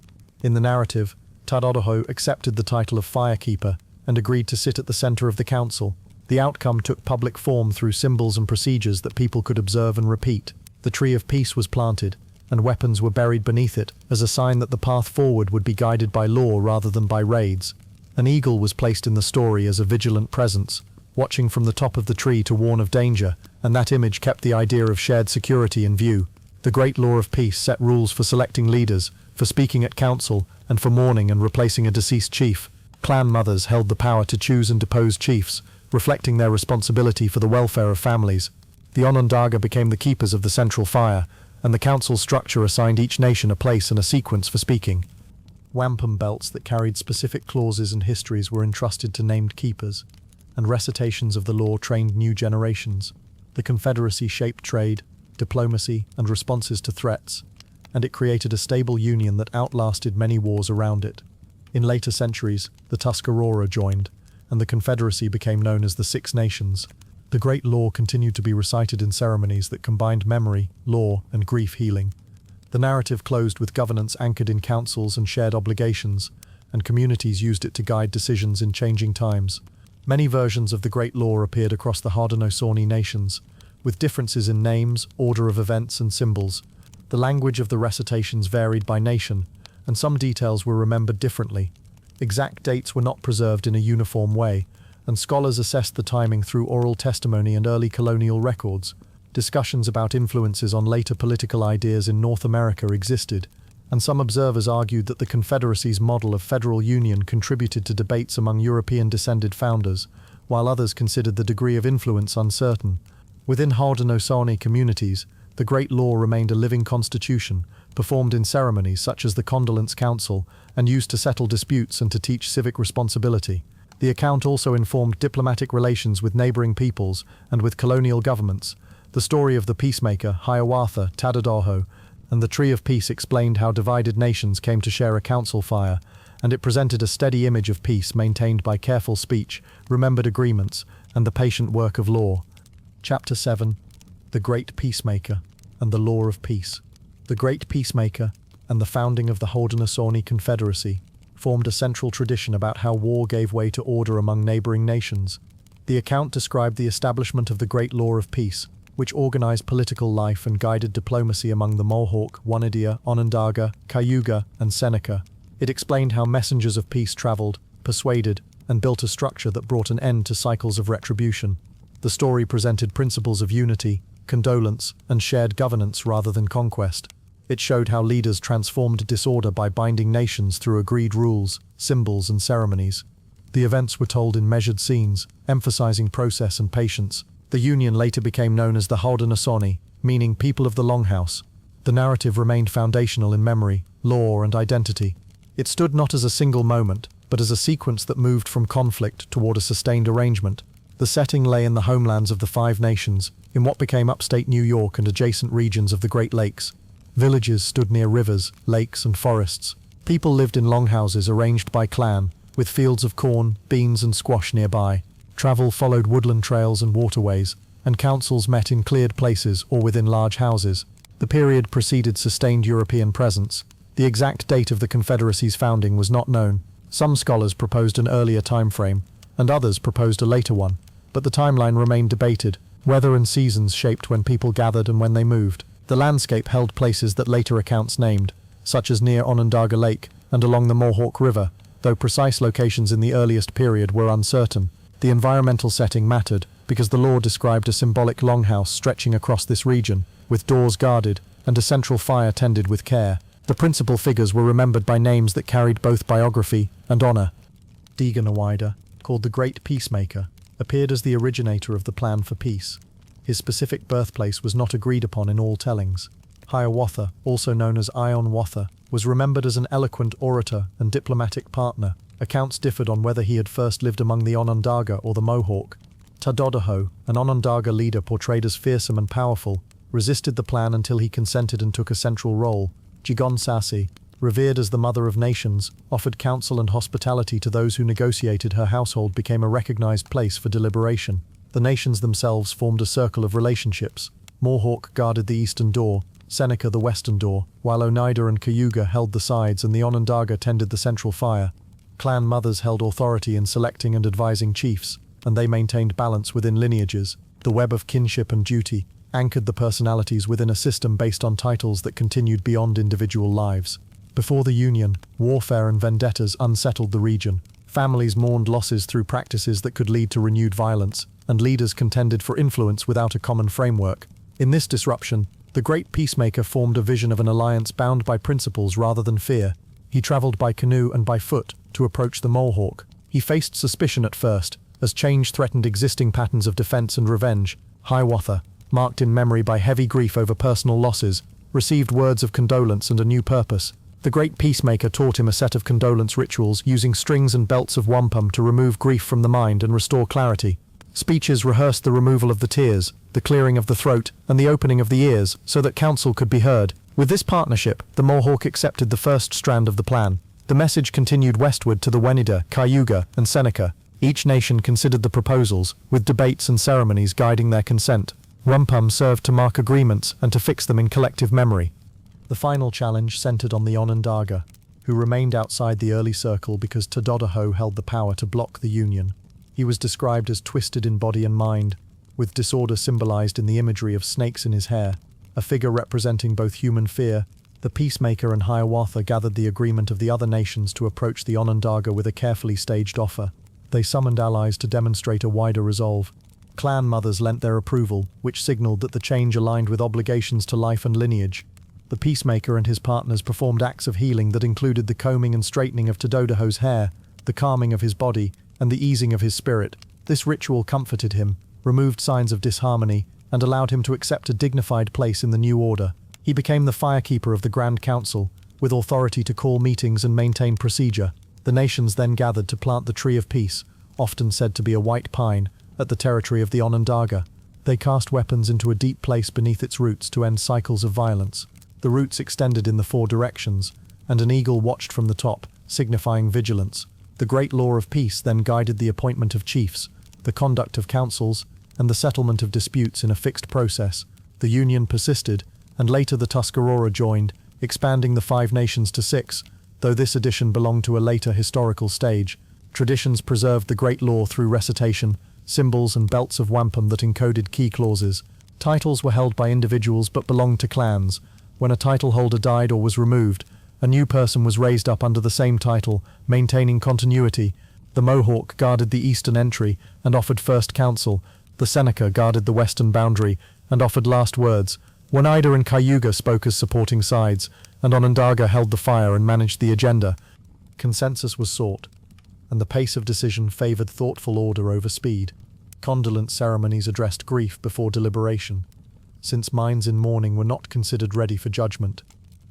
In the narrative, Tadodaho accepted the title of Firekeeper and agreed to sit at the center of the council. The outcome took public form through symbols and procedures that people could observe and repeat. The tree of peace was planted, and weapons were buried beneath it as a sign that the path forward would be guided by law rather than by raids. An eagle was placed in the story as a vigilant presence, watching from the top of the tree to warn of danger, and that image kept the idea of shared security in view. The great law of peace set rules for selecting leaders, for speaking at council, and for mourning and replacing a deceased chief. Clan mothers held the power to choose and depose chiefs, reflecting their responsibility for the welfare of families. The Onondaga became the keepers of the central fire, and the council structure assigned each nation a place and a sequence for speaking. Wampum belts that carried specific clauses and histories were entrusted to named keepers, and recitations of the law trained new generations. The Confederacy shaped trade, diplomacy, and responses to threats, and it created a stable union that outlasted many wars around it. In later centuries, the Tuscarora joined, and the Confederacy became known as the Six Nations. The Great Law continued to be recited in ceremonies that combined memory, law, and grief healing. The narrative closed with governance anchored in councils and shared obligations, and communities used it to guide decisions in changing times. Many versions of the Great Law appeared across the Haudenosaunee nations, with differences in names, order of events, and symbols. The language of the recitations varied by nation, and some details were remembered differently. Exact dates were not preserved in a uniform way, and scholars assessed the timing through oral testimony and early colonial records. Discussions about influences on later political ideas in North America existed, and some observers argued that the Confederacy's model of federal union contributed to debates among European-descended founders, while others considered the degree of influence uncertain. Within Haudenosaunee communities, the Great Law remained a living constitution, performed in ceremonies such as the Condolence Council, and used to settle disputes and to teach civic responsibility. The account also informed diplomatic relations with neighboring peoples and with colonial governments. The story of the peacemaker, Hiawatha, Tadadaho, and the Tree of Peace explained how divided nations came to share a council fire, and it presented a steady image of peace maintained by careful speech, remembered agreements, and the patient work of law. Chapter 7. The Great Peacemaker and the Law of Peace. The Great Peacemaker and the founding of the Haudenosaunee Confederacy formed a central tradition about how war gave way to order among neighboring nations. The account described the establishment of the Great Law of Peace, which organized political life and guided diplomacy among the Mohawk, Oneida, Onondaga, Cayuga, and Seneca. It explained how messengers of peace traveled, persuaded, and built a structure that brought an end to cycles of retribution. The story presented principles of unity, condolence, and shared governance rather than conquest. It showed how leaders transformed disorder by binding nations through agreed rules, symbols, and ceremonies. The events were told in measured scenes, emphasizing process and patience. The union later became known as the Haudenosaunee, meaning people of the Longhouse. The narrative remained foundational in memory, law, and identity. It stood not as a single moment, but as a sequence that moved from conflict toward a sustained arrangement. The setting lay in the homelands of the Five Nations, in what became upstate New York and adjacent regions of the Great Lakes. Villages stood near rivers, lakes, and forests. People lived in longhouses arranged by clan, with fields of corn, beans, and squash nearby. Travel followed woodland trails and waterways, and councils met in cleared places or within large houses. The period preceded sustained European presence. The exact date of the Confederacy's founding was not known. Some scholars proposed an earlier time frame, and others proposed a later one, but the timeline remained debated. Weather and seasons shaped when people gathered and when they moved. The landscape held places that later accounts named, such as near Onondaga Lake and along the Mohawk River, though precise locations in the earliest period were uncertain. The environmental setting mattered, because the law described a symbolic longhouse stretching across this region, with doors guarded and a central fire tended with care. The principal figures were remembered by names that carried both biography and honor. Deganawida, called the Great Peacemaker, appeared as the originator of the plan for peace. His specific birthplace was not agreed upon in all tellings. Hiawatha, also known as Ionwatha, was remembered as an eloquent orator and diplomatic partner. Accounts differed on whether he had first lived among the Onondaga or the Mohawk. Tadadaho, an Onondaga leader portrayed as fearsome and powerful, resisted the plan until he consented and took a central role. Jigonsasi, revered as the mother of nations, offered counsel and hospitality to those who negotiated. Her household became a recognized place for deliberation. The nations themselves formed a circle of relationships. Mohawk guarded the eastern door, Seneca the western door, while Oneida and Cayuga held the sides and the Onondaga tended the central fire. Clan mothers held authority in selecting and advising chiefs, and they maintained balance within lineages. The web of kinship and duty anchored the personalities within a system based on titles that continued beyond individual lives. Before the Union, warfare and vendettas unsettled the region. Families mourned losses through practices that could lead to renewed violence, and leaders contended for influence without a common framework. In this disruption, the Great Peacemaker formed a vision of an alliance bound by principles rather than fear. He traveled by canoe and by foot to approach the Mohawk. He faced suspicion at first, as change threatened existing patterns of defense and revenge. Hiawatha, marked in memory by heavy grief over personal losses, received words of condolence and a new purpose. The Great Peacemaker taught him a set of condolence rituals using strings and belts of wampum to remove grief from the mind and restore clarity. Speeches rehearsed the removal of the tears, the clearing of the throat, and the opening of the ears so that counsel could be heard. With this partnership, the Mohawk accepted the first strand of the plan. The message continued westward to the Wenida, Cayuga, and Seneca. Each nation considered the proposals, with debates and ceremonies guiding their consent. Wampum served to mark agreements and to fix them in collective memory. The final challenge centered on the Onondaga, who remained outside the early circle because Tododaho held the power to block the union. He was described as twisted in body and mind, with disorder symbolized in the imagery of snakes in his hair, a figure representing both human fear. The peacemaker and Hiawatha gathered the agreement of the other nations to approach the Onondaga with a carefully staged offer. They summoned allies to demonstrate a wider resolve. Clan mothers lent their approval, which signaled that the change aligned with obligations to life and lineage. The peacemaker and his partners performed acts of healing that included the combing and straightening of Tododaho's hair, the calming of his body, and the easing of his spirit. This ritual comforted him, removed signs of disharmony, and allowed him to accept a dignified place in the new order. He became the firekeeper of the Grand Council, with authority to call meetings and maintain procedure. The nations then gathered to plant the Tree of Peace, often said to be a white pine, at the territory of the Onondaga. They cast weapons into a deep place beneath its roots to end cycles of violence. The roots extended in the 4 directions, and an eagle watched from the top, signifying vigilance. The great law of peace then guided the appointment of chiefs, the conduct of councils, and the settlement of disputes in a fixed process. The union persisted, and later the Tuscarora joined, expanding the 5 nations to 6, though this addition belonged to a later historical stage. Traditions preserved the great law through recitation, symbols and belts of wampum that encoded key clauses. Titles were held by individuals but belonged to clans. When a title holder died or was removed, a new person was raised up under the same title, maintaining continuity. The Mohawk guarded the eastern entry and offered first counsel. The Seneca guarded the western boundary and offered last words. Oneida and Cayuga spoke as supporting sides, and Onondaga held the fire and managed the agenda. Consensus was sought, and the pace of decision favored thoughtful order over speed. Condolence ceremonies addressed grief before deliberation, since minds in mourning were not considered ready for judgment.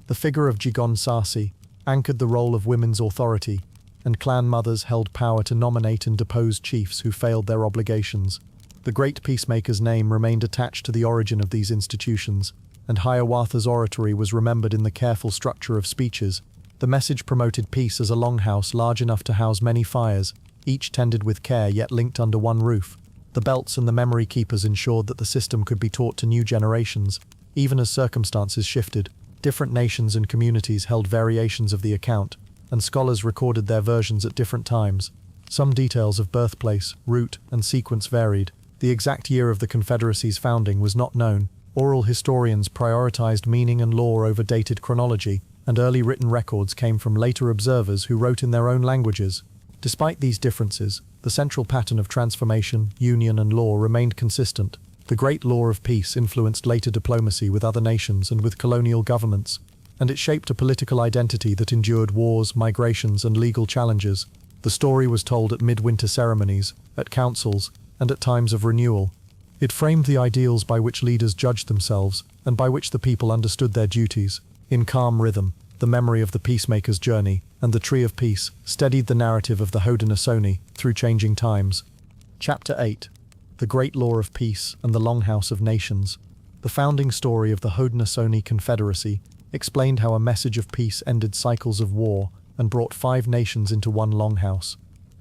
The figure of Jigon Sasi anchored the role of women's authority, and clan mothers held power to nominate and depose chiefs who failed their obligations. The great peacemaker's name remained attached to the origin of these institutions, and Hiawatha's oratory was remembered in the careful structure of speeches. The message promoted peace as a longhouse large enough to house many fires, each tended with care yet linked under one roof. The belts and the memory keepers ensured that the system could be taught to new generations. Even as circumstances shifted, different nations and communities held variations of the account, and scholars recorded their versions at different times. Some details of birthplace, route, and sequence varied. The exact year of the Confederacy's founding was not known. Oral historians prioritized meaning and lore over dated chronology, and early written records came from later observers who wrote in their own languages. Despite these differences, the central pattern of transformation, union, and law remained consistent. The great law of peace influenced later diplomacy with other nations and with colonial governments, and it shaped a political identity that endured wars, migrations, and legal challenges. The story was told at midwinter ceremonies, at councils, and at times of renewal. It framed the ideals by which leaders judged themselves, and by which the people understood their duties. In calm rhythm, the memory of the peacemaker's journey and the Tree of Peace steadied the narrative of the Haudenosaunee through changing times. Chapter 8. The Great Law of Peace and the Longhouse of Nations. The founding story of the Haudenosaunee Confederacy explained how a message of peace ended cycles of war and brought 5 nations into one longhouse.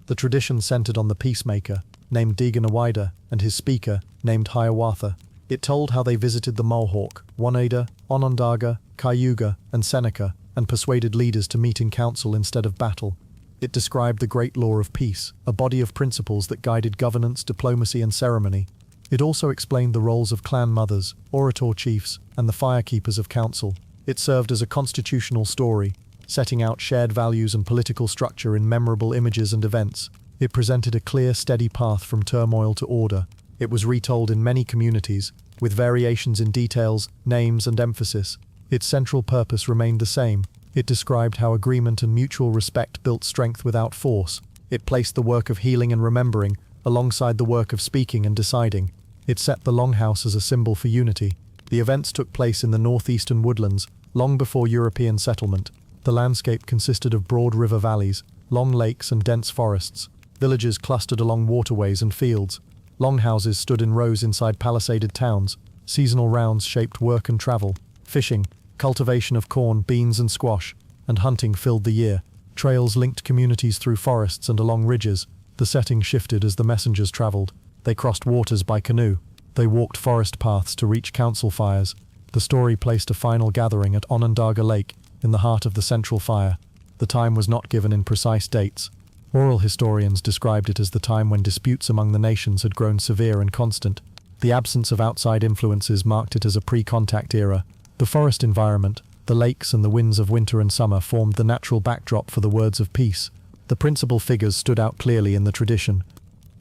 The tradition centered on the peacemaker, named Deeganawida, and his speaker, named Hiawatha. It told how they visited the Mohawk, Oneida, Onondaga, Cayuga, and Seneca, and persuaded leaders to meet in council instead of battle. It described the great law of peace, a body of principles that guided governance, diplomacy, and ceremony. It also explained the roles of clan mothers, orator chiefs, and the firekeepers of council. It served as a constitutional story, setting out shared values and political structure in memorable images and events. It presented a clear, steady path from turmoil to order. It was retold in many communities, with variations in details, names, and emphasis. Its central purpose remained the same. It described how agreement and mutual respect built strength without force. It placed the work of healing and remembering alongside the work of speaking and deciding. It set the Longhouse as a symbol for unity. The events took place in the northeastern woodlands, long before European settlement. The landscape consisted of broad river valleys, long lakes, and dense forests. Villages clustered along waterways and fields. Longhouses stood in rows inside palisaded towns. Seasonal rounds shaped work and travel. Fishing, cultivation of corn, beans, and squash, and hunting filled the year. Trails linked communities through forests and along ridges. The setting shifted as the messengers traveled. They crossed waters by canoe. They walked forest paths to reach council fires. The story placed a final gathering at Onondaga Lake, in the heart of the central fire. The time was not given in precise dates. Oral historians described it as the time when disputes among the nations had grown severe and constant. The absence of outside influences marked it as a pre-contact era. The forest environment, the lakes and the winds of winter and summer formed the natural backdrop for the words of peace. The principal figures stood out clearly in the tradition.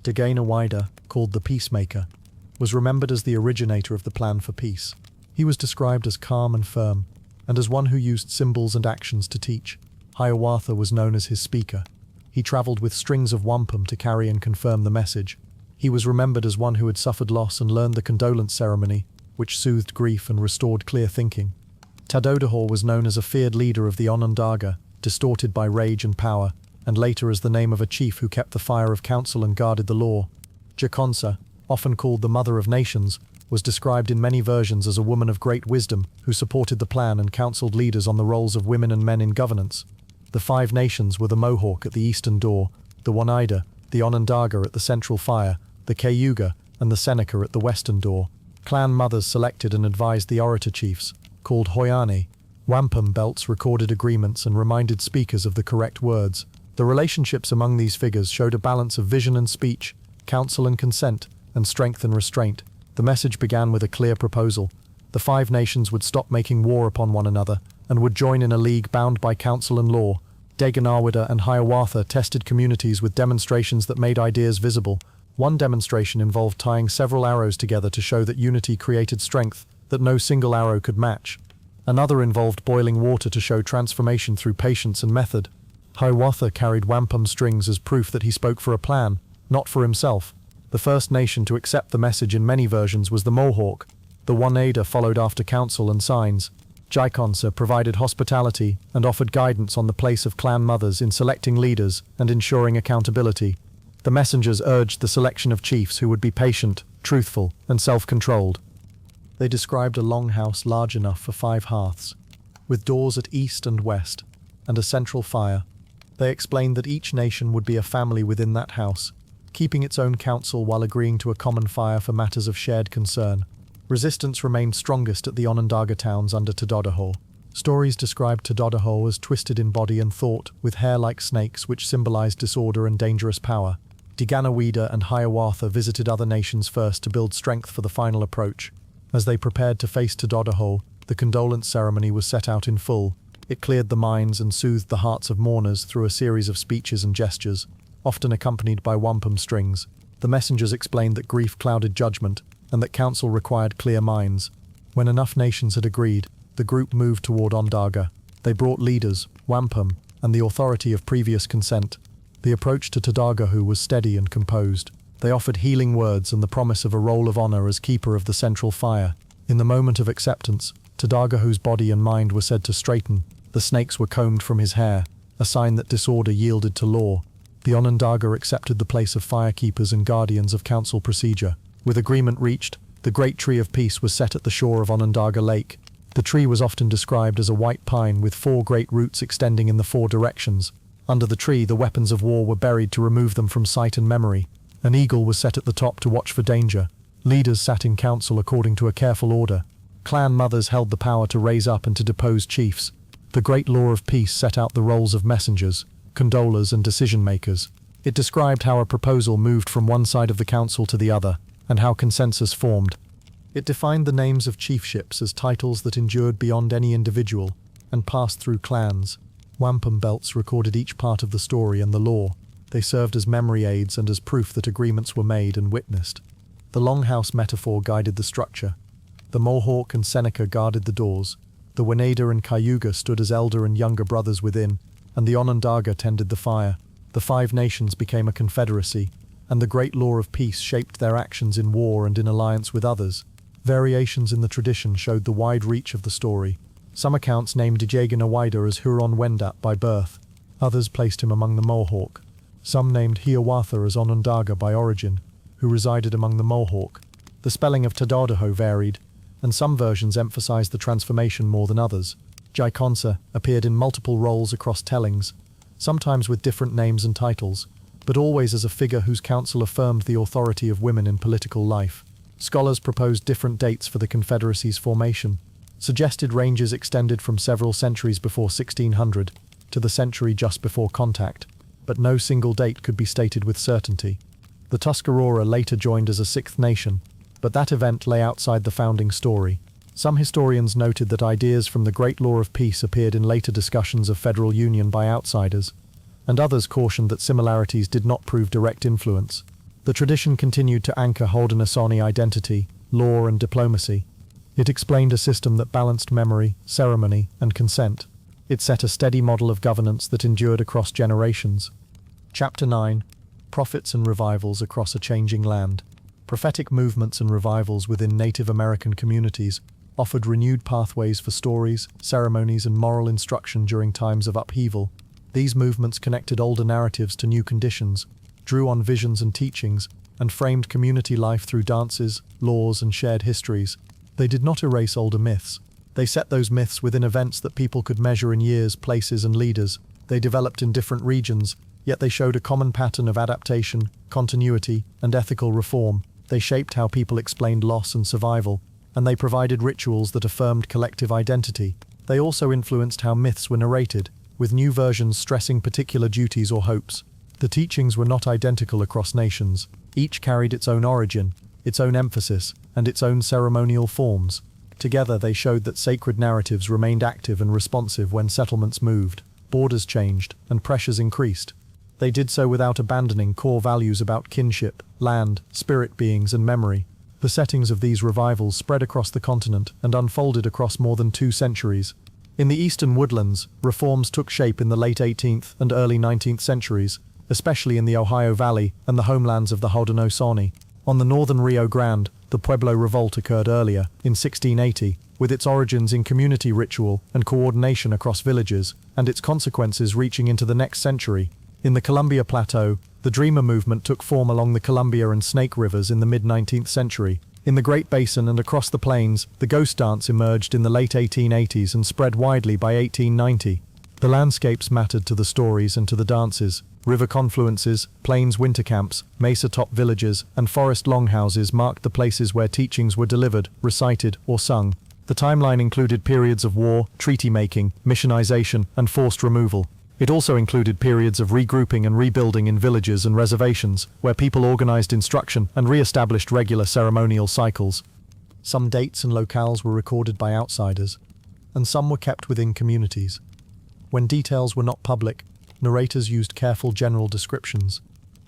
Degana, called the Peacemaker, was remembered as the originator of the plan for peace. He was described as calm and firm, and as one who used symbols and actions to teach. Hiawatha was known as his speaker. He travelled with strings of wampum to carry and confirm the message. He was remembered as one who had suffered loss and learned the condolence ceremony, which soothed grief and restored clear thinking. Tadodaho was known as a feared leader of the Onondaga, distorted by rage and power, and later as the name of a chief who kept the fire of counsel and guarded the law. Jaconsa, often called the Mother of Nations, was described in many versions as a woman of great wisdom who supported the plan and counseled leaders on the roles of women and men in governance. The 5 nations were the Mohawk at the eastern door, the Oneida, the Onondaga at the central fire, the Cayuga, and the Seneca at the western door. Clan mothers selected and advised the orator chiefs, called Hoyane. Wampum belts recorded agreements and reminded speakers of the correct words. The relationships among these figures showed a balance of vision and speech, counsel and consent, and strength and restraint. The message began with a clear proposal. The 5 nations would stop making war upon one another and would join in a league bound by counsel and law. Deganawida and Hiawatha tested communities with demonstrations that made ideas visible. One demonstration involved tying several arrows together to show that unity created strength that no single arrow could match. Another involved boiling water to show transformation through patience and method. Hiawatha carried wampum strings as proof that he spoke for a plan, not for himself. The first nation to accept the message in many versions was the Mohawk. The Oneida followed after counsel and signs. Jiconsa provided hospitality and offered guidance on the place of clan mothers in selecting leaders and ensuring accountability. The messengers urged the selection of chiefs who would be patient, truthful, and self-controlled. They described a longhouse large enough for 5 hearths, with doors at east and west, and a central fire. They explained that each nation would be a family within that house, keeping its own counsel while agreeing to a common fire for matters of shared concern. Resistance remained strongest at the Onondaga towns under Tadodaho. Stories described Tadodaho as twisted in body and thought, with hair like snakes which symbolized disorder and dangerous power. Deganawida and Hiawatha visited other nations first to build strength for the final approach. As they prepared to face Tadodaho, the condolence ceremony was set out in full. It cleared the minds and soothed the hearts of mourners through a series of speeches and gestures, often accompanied by wampum strings. The messengers explained that grief clouded judgment, and that counsel required clear minds. When enough nations had agreed, the group moved toward Onondaga. They brought leaders, wampum, and the authority of previous consent. The approach to Tadodaho was steady and composed. They offered healing words and the promise of a role of honor as keeper of the central fire. In the moment of acceptance, Tadodaho's body and mind were said to straighten. The snakes were combed from his hair, a sign that disorder yielded to law. The Onondaga accepted the place of firekeepers and guardians of council procedure. With agreement reached, the Great Tree of Peace was set at the shore of Onondaga Lake. The tree was often described as a white pine with 4 great roots extending in the 4 directions. Under the tree, the weapons of war were buried to remove them from sight and memory. An eagle was set at the top to watch for danger. Leaders sat in council according to a careful order. Clan mothers held the power to raise up and to depose chiefs. The Great Law of Peace set out the roles of messengers, condolers and decision-makers. It described how a proposal moved from one side of the council to the other, and how consensus formed. It defined the names of chiefships as titles that endured beyond any individual, and passed through clans. Wampum belts recorded each part of the story and the law. They served as memory aids and as proof that agreements were made and witnessed. The longhouse metaphor guided the structure. The Mohawk and Seneca guarded the doors. The Oneida and Cayuga stood as elder and younger brothers within, and the Onondaga tended the fire. The 5 nations became a confederacy, and the Great Law of Peace shaped their actions in war and in alliance with others. Variations in the tradition showed the wide reach of the story. Some accounts named Deganawida as Huron-Wendat by birth. Others placed him among the Mohawk. Some named Hiawatha as Onondaga by origin, who resided among the Mohawk. The spelling of Tadodaho varied, and some versions emphasized the transformation more than others. Jiconsa appeared in multiple roles across tellings. sometimes with different names and titles, but always as a figure whose counsel affirmed the authority of women in political life. Scholars proposed different dates for the Confederacy's formation. Suggested ranges extended from several centuries before 1600 to the century just before contact, but no single date could be stated with certainty. The Tuscarora later joined as a sixth nation, but that event lay outside the founding story. Some historians noted that ideas from the Great Law of Peace appeared in later discussions of federal union by outsiders, and others cautioned that similarities did not prove direct influence. The tradition continued to anchor Haudenosaunee identity, law and diplomacy. It explained a system that balanced memory, ceremony, and consent. It set a steady model of governance that endured across generations. Chapter 9. Prophets and Revivals Across a Changing Land. Prophetic movements and revivals within Native American communities offered renewed pathways for stories, ceremonies, and moral instruction during times of upheaval. These movements connected older narratives to new conditions, drew on visions and teachings, and framed community life through dances, laws, and shared histories. They did not erase older myths. They set those myths within events that people could measure in years, places, and leaders. They developed in different regions, yet they showed a common pattern of adaptation, continuity, and ethical reform. They shaped how people explained loss and survival, and they provided rituals that affirmed collective identity. They also influenced how myths were narrated, with new versions stressing particular duties or hopes. The teachings were not identical across nations. Each carried its own origin, its own emphasis, and its own ceremonial forms. Together they showed that sacred narratives remained active and responsive when settlements moved, borders changed, and pressures increased. They did so without abandoning core values about kinship, land, spirit beings, and memory. The settings of these revivals spread across the continent and unfolded across more than 2 centuries. In the eastern woodlands, reforms took shape in the late 18th and early 19th centuries, especially in the Ohio Valley and the homelands of the Haudenosaunee. On the northern Rio Grande, the Pueblo Revolt occurred earlier, in 1680, with its origins in community ritual and coordination across villages, and its consequences reaching into the next century. In the Columbia Plateau, the Dreamer movement took form along the Columbia and Snake Rivers in the mid-19th century. In the Great Basin and across the plains, the ghost dance emerged in the late 1880s and spread widely by 1890. The landscapes mattered to the stories and to the dances. River confluences, plains winter camps, mesa-top villages, and forest longhouses marked the places where teachings were delivered, recited, or sung. The timeline included periods of war, treaty-making, missionization, and forced removal. It also included periods of regrouping and rebuilding in villages and reservations, where people organized instruction and re-established regular ceremonial cycles. Some dates and locales were recorded by outsiders, and some were kept within communities. When details were not public, narrators used careful general descriptions.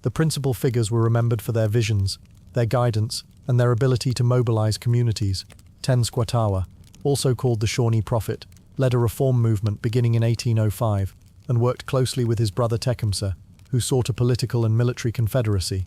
The principal figures were remembered for their visions, their guidance, and their ability to mobilize communities. Tenskwatawa, also called the Shawnee Prophet, led a reform movement beginning in 1805 and worked closely with his brother Tecumseh, who sought a political and military confederacy.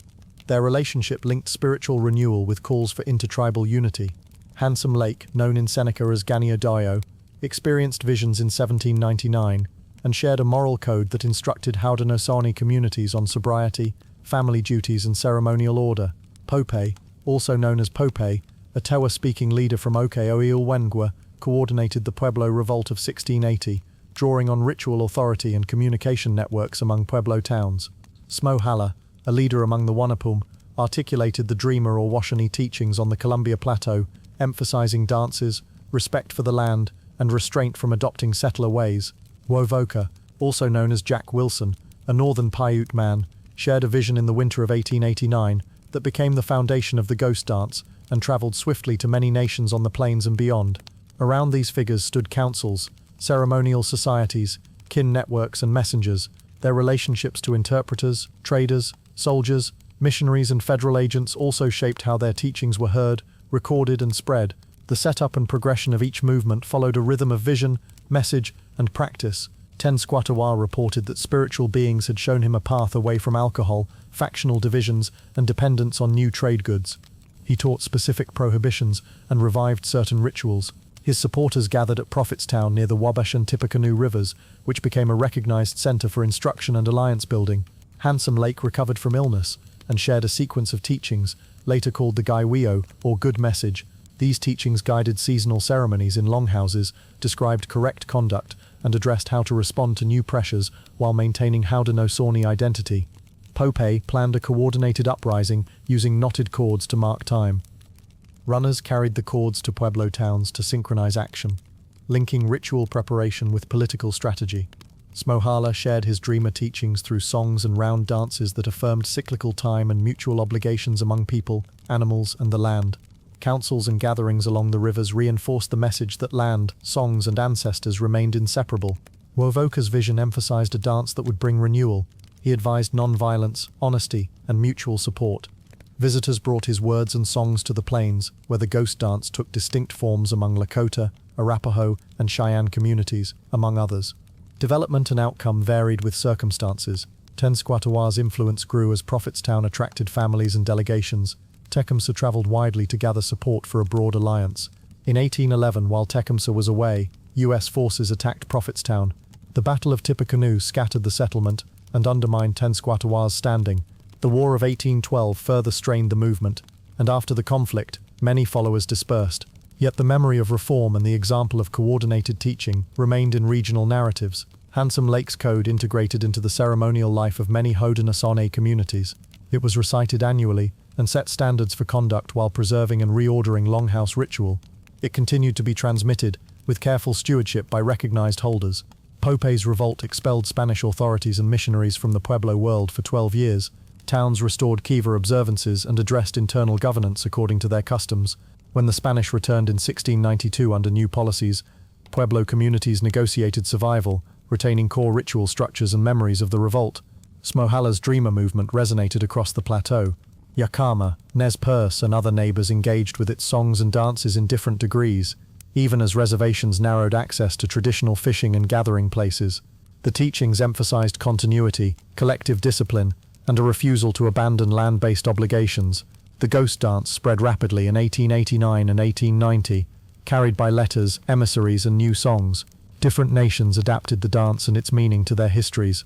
Their relationship linked spiritual renewal with calls for intertribal unity. Handsome Lake, known in Seneca as Ganiodayo, experienced visions in 1799 and shared a moral code that instructed Haudenosaunee communities on sobriety, family duties, and ceremonial order. Pope, also known as Pope, a Tewa-speaking leader from Oke-Oiulwengwa, coordinated the Pueblo Revolt of 1680, drawing on ritual authority and communication networks among Pueblo towns. Smohala, a leader among the Wanapum, articulated the Dreamer or Washawnee teachings on the Columbia Plateau, emphasizing dances, respect for the land, and restraint from adopting settler ways. Wovoka, also known as Jack Wilson, a northern Paiute man, shared a vision in the winter of 1889 that became the foundation of the ghost dance and traveled swiftly to many nations on the plains and beyond. Around these figures stood councils, ceremonial societies, kin networks, and messengers. Their relationships to interpreters, traders, soldiers, missionaries, and federal agents also shaped how their teachings were heard, recorded, and spread. The setup and progression of each movement followed a rhythm of vision, message, and practice. Tenskwatawa reported that spiritual beings had shown him a path away from alcohol, factional divisions, and dependence on new trade goods. He taught specific prohibitions and revived certain rituals. His supporters gathered at Prophetstown near the Wabash and Tippecanoe rivers, which became a recognized center for instruction and alliance building. Handsome Lake recovered from illness and shared a sequence of teachings, later called the Gaiweo, or Good Message, These teachings guided seasonal ceremonies in longhouses, described correct conduct, and addressed how to respond to new pressures while maintaining Haudenosaunee identity. Pope planned a coordinated uprising using knotted cords to mark time. Runners carried the cords to Pueblo towns to synchronize action, linking ritual preparation with political strategy. Smohala shared his dreamer teachings through songs and round dances that affirmed cyclical time and mutual obligations among people, animals, and the land. Councils and gatherings along the rivers reinforced the message that land, songs, and ancestors remained inseparable. Wovoka's vision emphasized a dance that would bring renewal. He advised non-violence, honesty, and mutual support. Visitors brought his words and songs to the plains, where the ghost dance took distinct forms among Lakota, Arapaho, and Cheyenne communities, among others. Development and outcome varied with circumstances. Tenskwatawa's influence grew as Prophetstown attracted families and delegations. Tecumseh traveled widely to gather support for a broad alliance. In 1811, while Tecumseh was away, U.S. forces attacked Prophetstown. The Battle of Tippecanoe scattered the settlement and undermined Tenskwatawa's standing. The War of 1812 further strained the movement, and after the conflict, many followers dispersed. Yet the memory of reform and the example of coordinated teaching remained in regional narratives. Handsome Lake's Code integrated into the ceremonial life of many Haudenosaunee communities. It was recited annually and set standards for conduct while preserving and reordering longhouse ritual. It continued to be transmitted, with careful stewardship by recognized holders. Pope's revolt expelled Spanish authorities and missionaries from the Pueblo world for 12 years. Towns restored Kiva observances and addressed internal governance according to their customs. When the Spanish returned in 1692 under new policies, Pueblo communities negotiated survival, retaining core ritual structures and memories of the revolt. Smohala's dreamer movement resonated across the plateau. Yakama, Nez Perce, and other neighbors engaged with its songs and dances in different degrees, even as reservations narrowed access to traditional fishing and gathering places. The teachings emphasized continuity, collective discipline, and a refusal to abandon land-based obligations. The ghost dance spread rapidly in 1889 and 1890, carried by letters, emissaries, and new songs. Different nations adapted the dance and its meaning to their histories.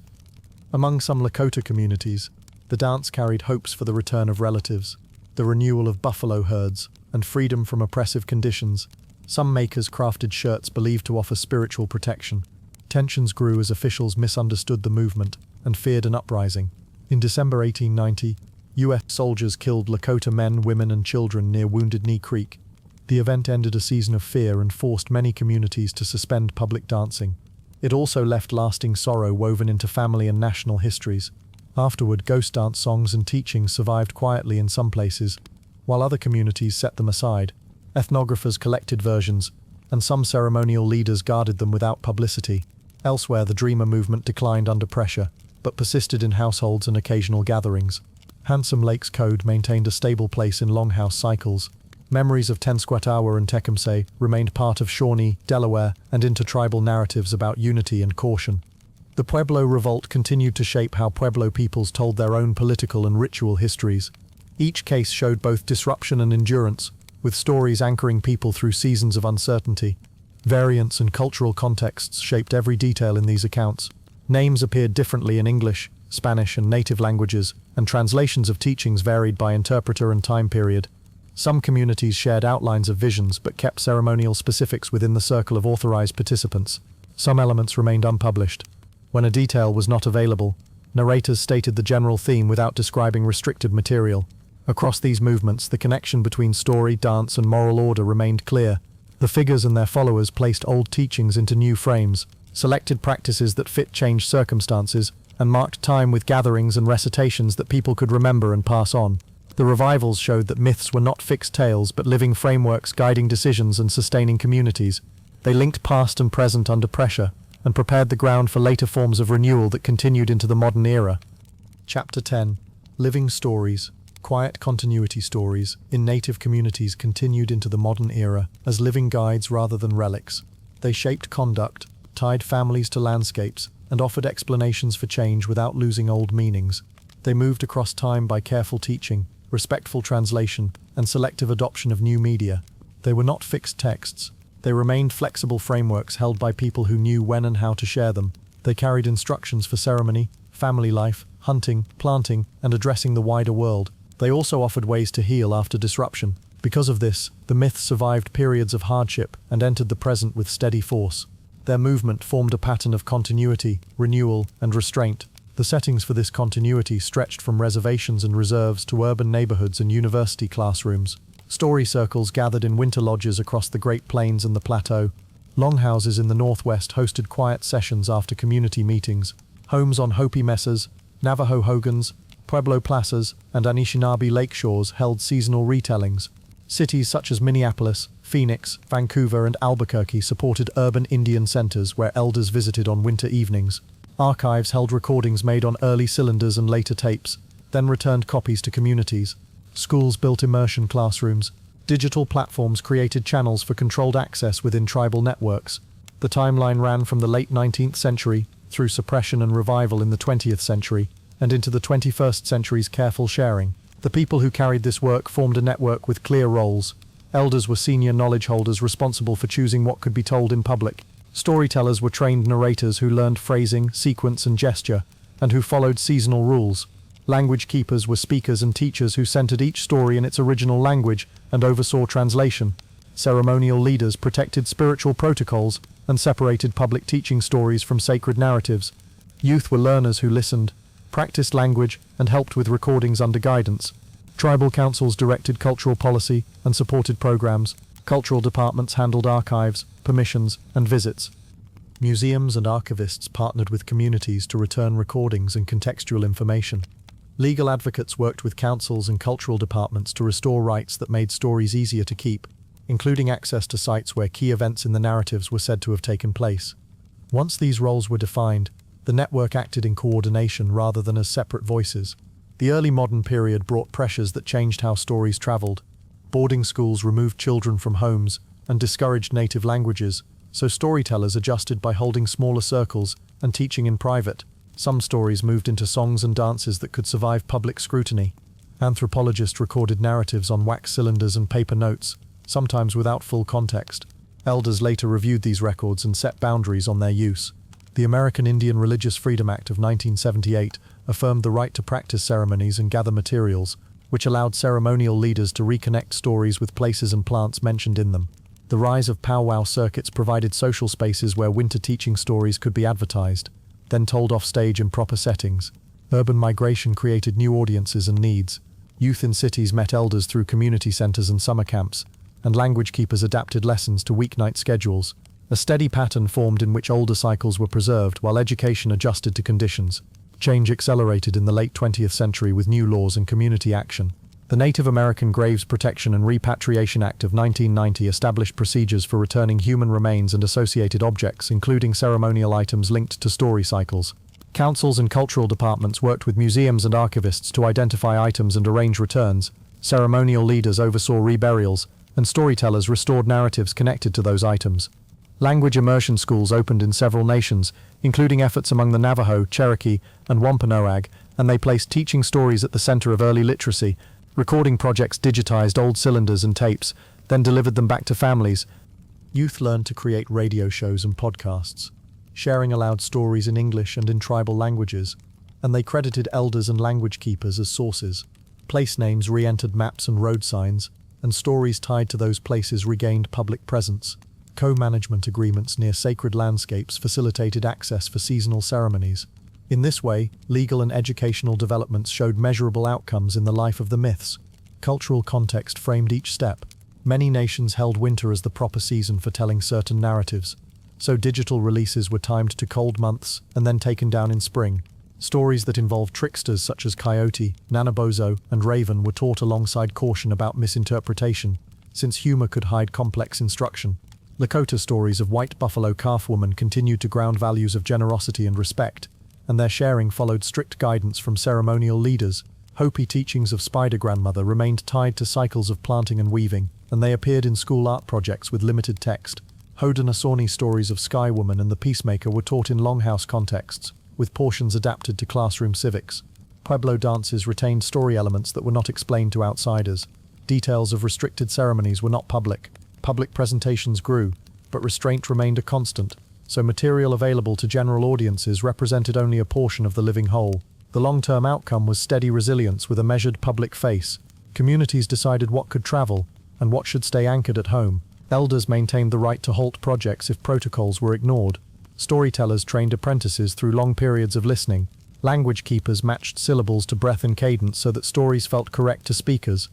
Among some Lakota communities, the dance carried hopes for the return of relatives, the renewal of buffalo herds, and freedom from oppressive conditions. Some makers crafted shirts believed to offer spiritual protection. Tensions grew as officials misunderstood the movement and feared an uprising. In December 1890, U.S. soldiers killed Lakota men, women, and children near Wounded Knee Creek. The event ended a season of fear and forced many communities to suspend public dancing. It also left lasting sorrow woven into family and national histories. Afterward, ghost dance songs and teachings survived quietly in some places, while other communities set them aside. Ethnographers collected versions, and some ceremonial leaders guarded them without publicity. Elsewhere, the dreamer movement declined under pressure, but persisted in households and occasional gatherings. Handsome Lake's Code maintained a stable place in longhouse cycles. Memories of Tenskwatawa and Tecumseh remained part of Shawnee, Delaware, and intertribal narratives about unity and caution. The Pueblo Revolt continued to shape how Pueblo peoples told their own political and ritual histories. Each case showed both disruption and endurance, with stories anchoring people through seasons of uncertainty. Variants and cultural contexts shaped every detail in these accounts. Names appeared differently in English, Spanish, and native languages, and translations of teachings varied by interpreter and time period. Some communities shared outlines of visions but kept ceremonial specifics within the circle of authorized participants. Some elements remained unpublished. When a detail was not available, narrators stated the general theme without describing restricted material. Across these movements, the connection between story, dance, and moral order remained clear. The figures and their followers placed old teachings into new frames, selected practices that fit changed circumstances, and marked time with gatherings and recitations that people could remember and pass on. The revivals showed that myths were not fixed tales but living frameworks guiding decisions and sustaining communities. They linked past and present under pressure, and prepared the ground for later forms of renewal that continued into the modern era. Chapter 10. Living Stories. Quiet continuity stories in native communities continued into the modern era as living guides rather than relics. They shaped conduct, tied families to landscapes, and offered explanations for change without losing old meanings. They moved across time by careful teaching, respectful translation, and selective adoption of new media. They were not fixed texts. They remained flexible frameworks held by people who knew when and how to share them. They carried instructions for ceremony, family life, hunting, planting, and addressing the wider world. They also offered ways to heal after disruption, Because of this, the myths survived periods of hardship and entered the present with steady force. Their movement formed a pattern of continuity, renewal, and restraint. The settings for this continuity stretched from reservations and reserves to urban neighborhoods and university classrooms. Story circles gathered in winter lodges across the Great Plains and the Plateau. Longhouses in the Northwest hosted quiet sessions after community meetings. Homes on Hopi mesas, Navajo hogans, Pueblo plazas, and Anishinaabe lakeshores held seasonal retellings. Cities such as Minneapolis, Phoenix, Vancouver, and Albuquerque supported urban Indian centers where elders visited on winter evenings. Archives held recordings made on early cylinders and later tapes, then returned copies to communities. Schools built immersion classrooms. Digital platforms created channels for controlled access within tribal networks. The timeline ran from the late 19th century, through suppression and revival in the 20th century, and into the 21st century's careful sharing. The people who carried this work formed a network with clear roles. Elders were senior knowledge holders responsible for choosing what could be told in public. Storytellers were trained narrators who learned phrasing, sequence, and gesture, and who followed seasonal rules. Language keepers were speakers and teachers who centered each story in its original language and oversaw translation. Ceremonial leaders protected spiritual protocols and separated public teaching stories from sacred narratives. Youth were learners who listened, practiced language, and helped with recordings under guidance. Tribal councils directed cultural policy and supported programs. Cultural departments handled archives, permissions, and visits. Museums and archivists partnered with communities to return recordings and contextual information. Legal advocates worked with councils and cultural departments to restore rights that made stories easier to keep, including access to sites where key events in the narratives were said to have taken place. Once these roles were defined, the network acted in coordination rather than as separate voices. The early modern period brought pressures that changed how stories traveled. Boarding schools removed children from homes and discouraged native languages, so storytellers adjusted by holding smaller circles and teaching in private. Some stories moved into songs and dances that could survive public scrutiny. Anthropologists recorded narratives on wax cylinders and paper notes, sometimes without full context. Elders later reviewed these records and set boundaries on their use. The American Indian Religious Freedom Act of 1978 affirmed the right to practice ceremonies and gather materials, which allowed ceremonial leaders to reconnect stories with places and plants mentioned in them. The rise of powwow circuits provided social spaces where winter teaching stories could be advertised, then told off stage in proper settings. Urban migration created new audiences and needs. Youth in cities met elders through community centers and summer camps, and language keepers adapted lessons to weeknight schedules. A steady pattern formed in which older cycles were preserved while education adjusted to conditions. Change accelerated in the late 20th century with new laws and community action. The Native American Graves Protection and Repatriation Act of 1990 established procedures for returning human remains and associated objects, including ceremonial items linked to story cycles. Councils and cultural departments worked with museums and archivists to identify items and arrange returns. Ceremonial leaders oversaw reburials, and storytellers restored narratives connected to those items. Language immersion schools opened in several nations, including efforts among the Navajo, Cherokee, and Wampanoag, and they placed teaching stories at the center of early literacy. Recording projects digitized old cylinders and tapes, then delivered them back to families. Youth learned to create radio shows and podcasts. Sharing allowed stories in English and in tribal languages, and they credited elders and language keepers as sources. Place names re-entered maps and road signs, and stories tied to those places regained public presence. Co-management agreements near sacred landscapes facilitated access for seasonal ceremonies. In this way, legal and educational developments showed measurable outcomes in the life of the myths. Cultural context framed each step. Many nations held winter as the proper season for telling certain narratives, so digital releases were timed to cold months and then taken down in spring. Stories that involved tricksters such as Coyote, Nanabozo, and Raven were taught alongside caution about misinterpretation, since humor could hide complex instruction. Lakota stories of White Buffalo Calf Woman continued to ground values of generosity and respect, and their sharing followed strict guidance from ceremonial leaders. Hopi teachings of Spider Grandmother remained tied to cycles of planting and weaving, and they appeared in school art projects with limited text. Haudenosaunee stories of Sky Woman and the Peacemaker were taught in longhouse contexts, with portions adapted to classroom civics. Pueblo dances retained story elements that were not explained to outsiders. Details of restricted ceremonies were not public. Public presentations grew, but restraint remained a constant, so material available to general audiences represented only a portion of the living whole. The long-term outcome was steady resilience with a measured public face. Communities decided what could travel, and what should stay anchored at home. Elders maintained the right to halt projects if protocols were ignored. Storytellers trained apprentices through long periods of listening. Language keepers matched syllables to breath and cadence so that stories felt correct to speakers.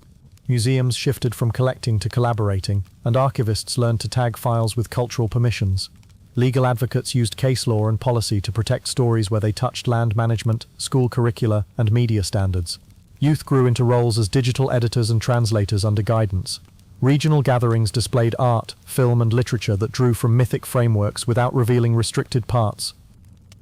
Museums shifted from collecting to collaborating, and archivists learned to tag files with cultural permissions. Legal advocates used case law and policy to protect stories where they touched land management, school curricula, and media standards. Youth grew into roles as digital editors and translators under guidance. Regional gatherings displayed art, film, and literature that drew from mythic frameworks without revealing restricted parts.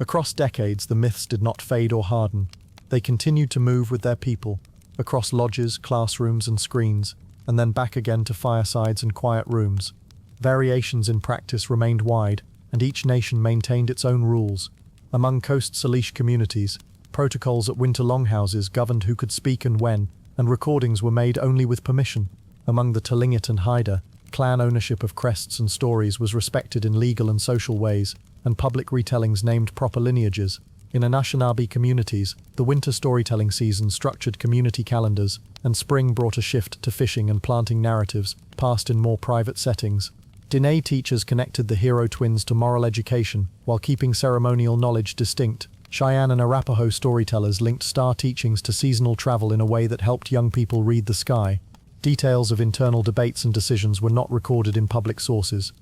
Across decades, the myths did not fade or harden. They continued to move with their people, across lodges, classrooms, and screens, and then back again to firesides and quiet rooms. Variations in practice remained wide, and each nation maintained its own rules. Among Coast Salish communities, protocols at winter longhouses governed who could speak and when, and recordings were made only with permission. Among the Tlingit and Haida, clan ownership of crests and stories was respected in legal and social ways, and public retellings named proper lineages. In Anishinaabe communities, the winter storytelling season structured community calendars, and spring brought a shift to fishing and planting narratives, passed in more private settings. Diné teachers connected the hero twins to moral education, while keeping ceremonial knowledge distinct. Cheyenne and Arapaho storytellers linked star teachings to seasonal travel in a way that helped young people read the sky. Details of internal debates and decisions were not recorded in public sources.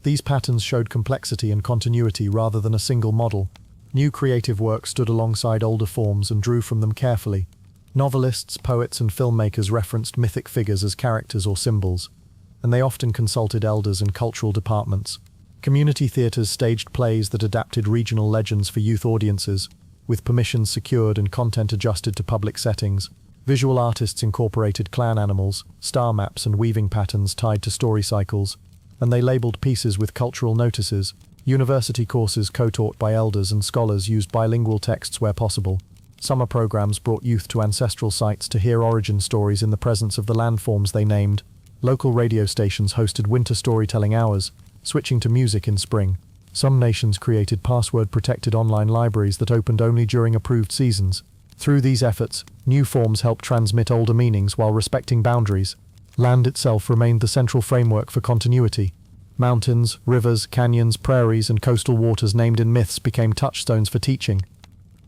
These patterns showed complexity and continuity rather than a single model. New creative work stood alongside older forms and drew from them carefully. Novelists, poets, and filmmakers referenced mythic figures as characters or symbols, and they often consulted elders and cultural departments. Community theatres staged plays that adapted regional legends for youth audiences, with permissions secured and content adjusted to public settings. Visual artists incorporated clan animals, star maps, and weaving patterns tied to story cycles, and they labelled pieces with cultural notices. University courses co-taught by elders and scholars used bilingual texts where possible. Summer programs brought youth to ancestral sites to hear origin stories in the presence of the landforms they named. Local radio stations hosted winter storytelling hours, switching to music in spring. Some nations created password-protected online libraries that opened only during approved seasons. Through these efforts, new forms helped transmit older meanings while respecting boundaries. Land itself remained the central framework for continuity. Mountains, rivers, canyons, prairies, and coastal waters named in myths became touchstones for teaching.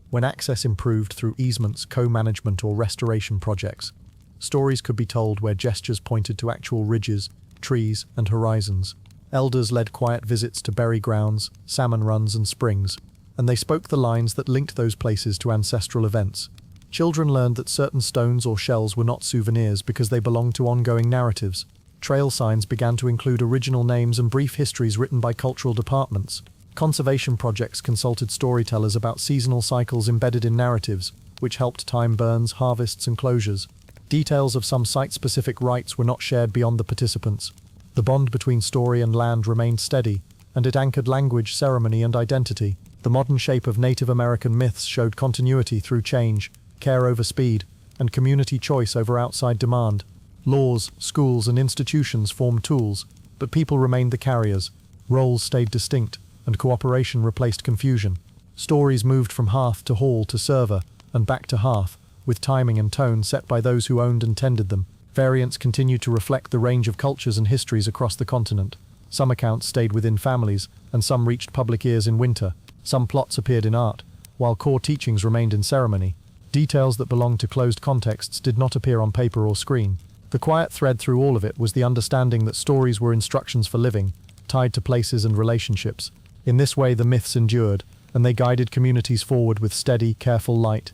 When access improved through easements, co-management, or restoration projects, stories could be told where gestures pointed to actual ridges, trees, and horizons. Elders led quiet visits to berry grounds, salmon runs, and springs, and they spoke the lines that linked those places to ancestral events. Children learned that certain stones or shells were not souvenirs because they belonged to ongoing narratives. Trail signs began to include original names and brief histories written by cultural departments. Conservation projects consulted storytellers about seasonal cycles embedded in narratives, which helped time burns, harvests, and closures. Details of some site-specific rites were not shared beyond the participants. The bond between story and land remained steady, and it anchored language, ceremony, and identity. The modern shape of Native American myths showed continuity through change, care over speed, and community choice over outside demand. Laws, schools, and institutions formed tools, but people remained the carriers. Roles stayed distinct, and cooperation replaced confusion. Stories moved from hearth to hall to server, and back to hearth, with timing and tone set by those who owned and tended them. Variants continued to reflect the range of cultures and histories across the continent. Some accounts stayed within families, and some reached public ears in winter. Some plots appeared in art, while core teachings remained in ceremony. Details that belonged to closed contexts did not appear on paper or screen. The quiet thread through all of it was the understanding that stories were instructions for living, tied to places and relationships. In this way, the myths endured, and they guided communities forward with steady, careful light.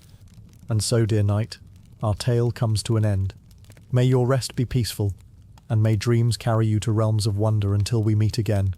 And so, dear knight, our tale comes to an end. May your rest be peaceful, and may dreams carry you to realms of wonder until we meet again.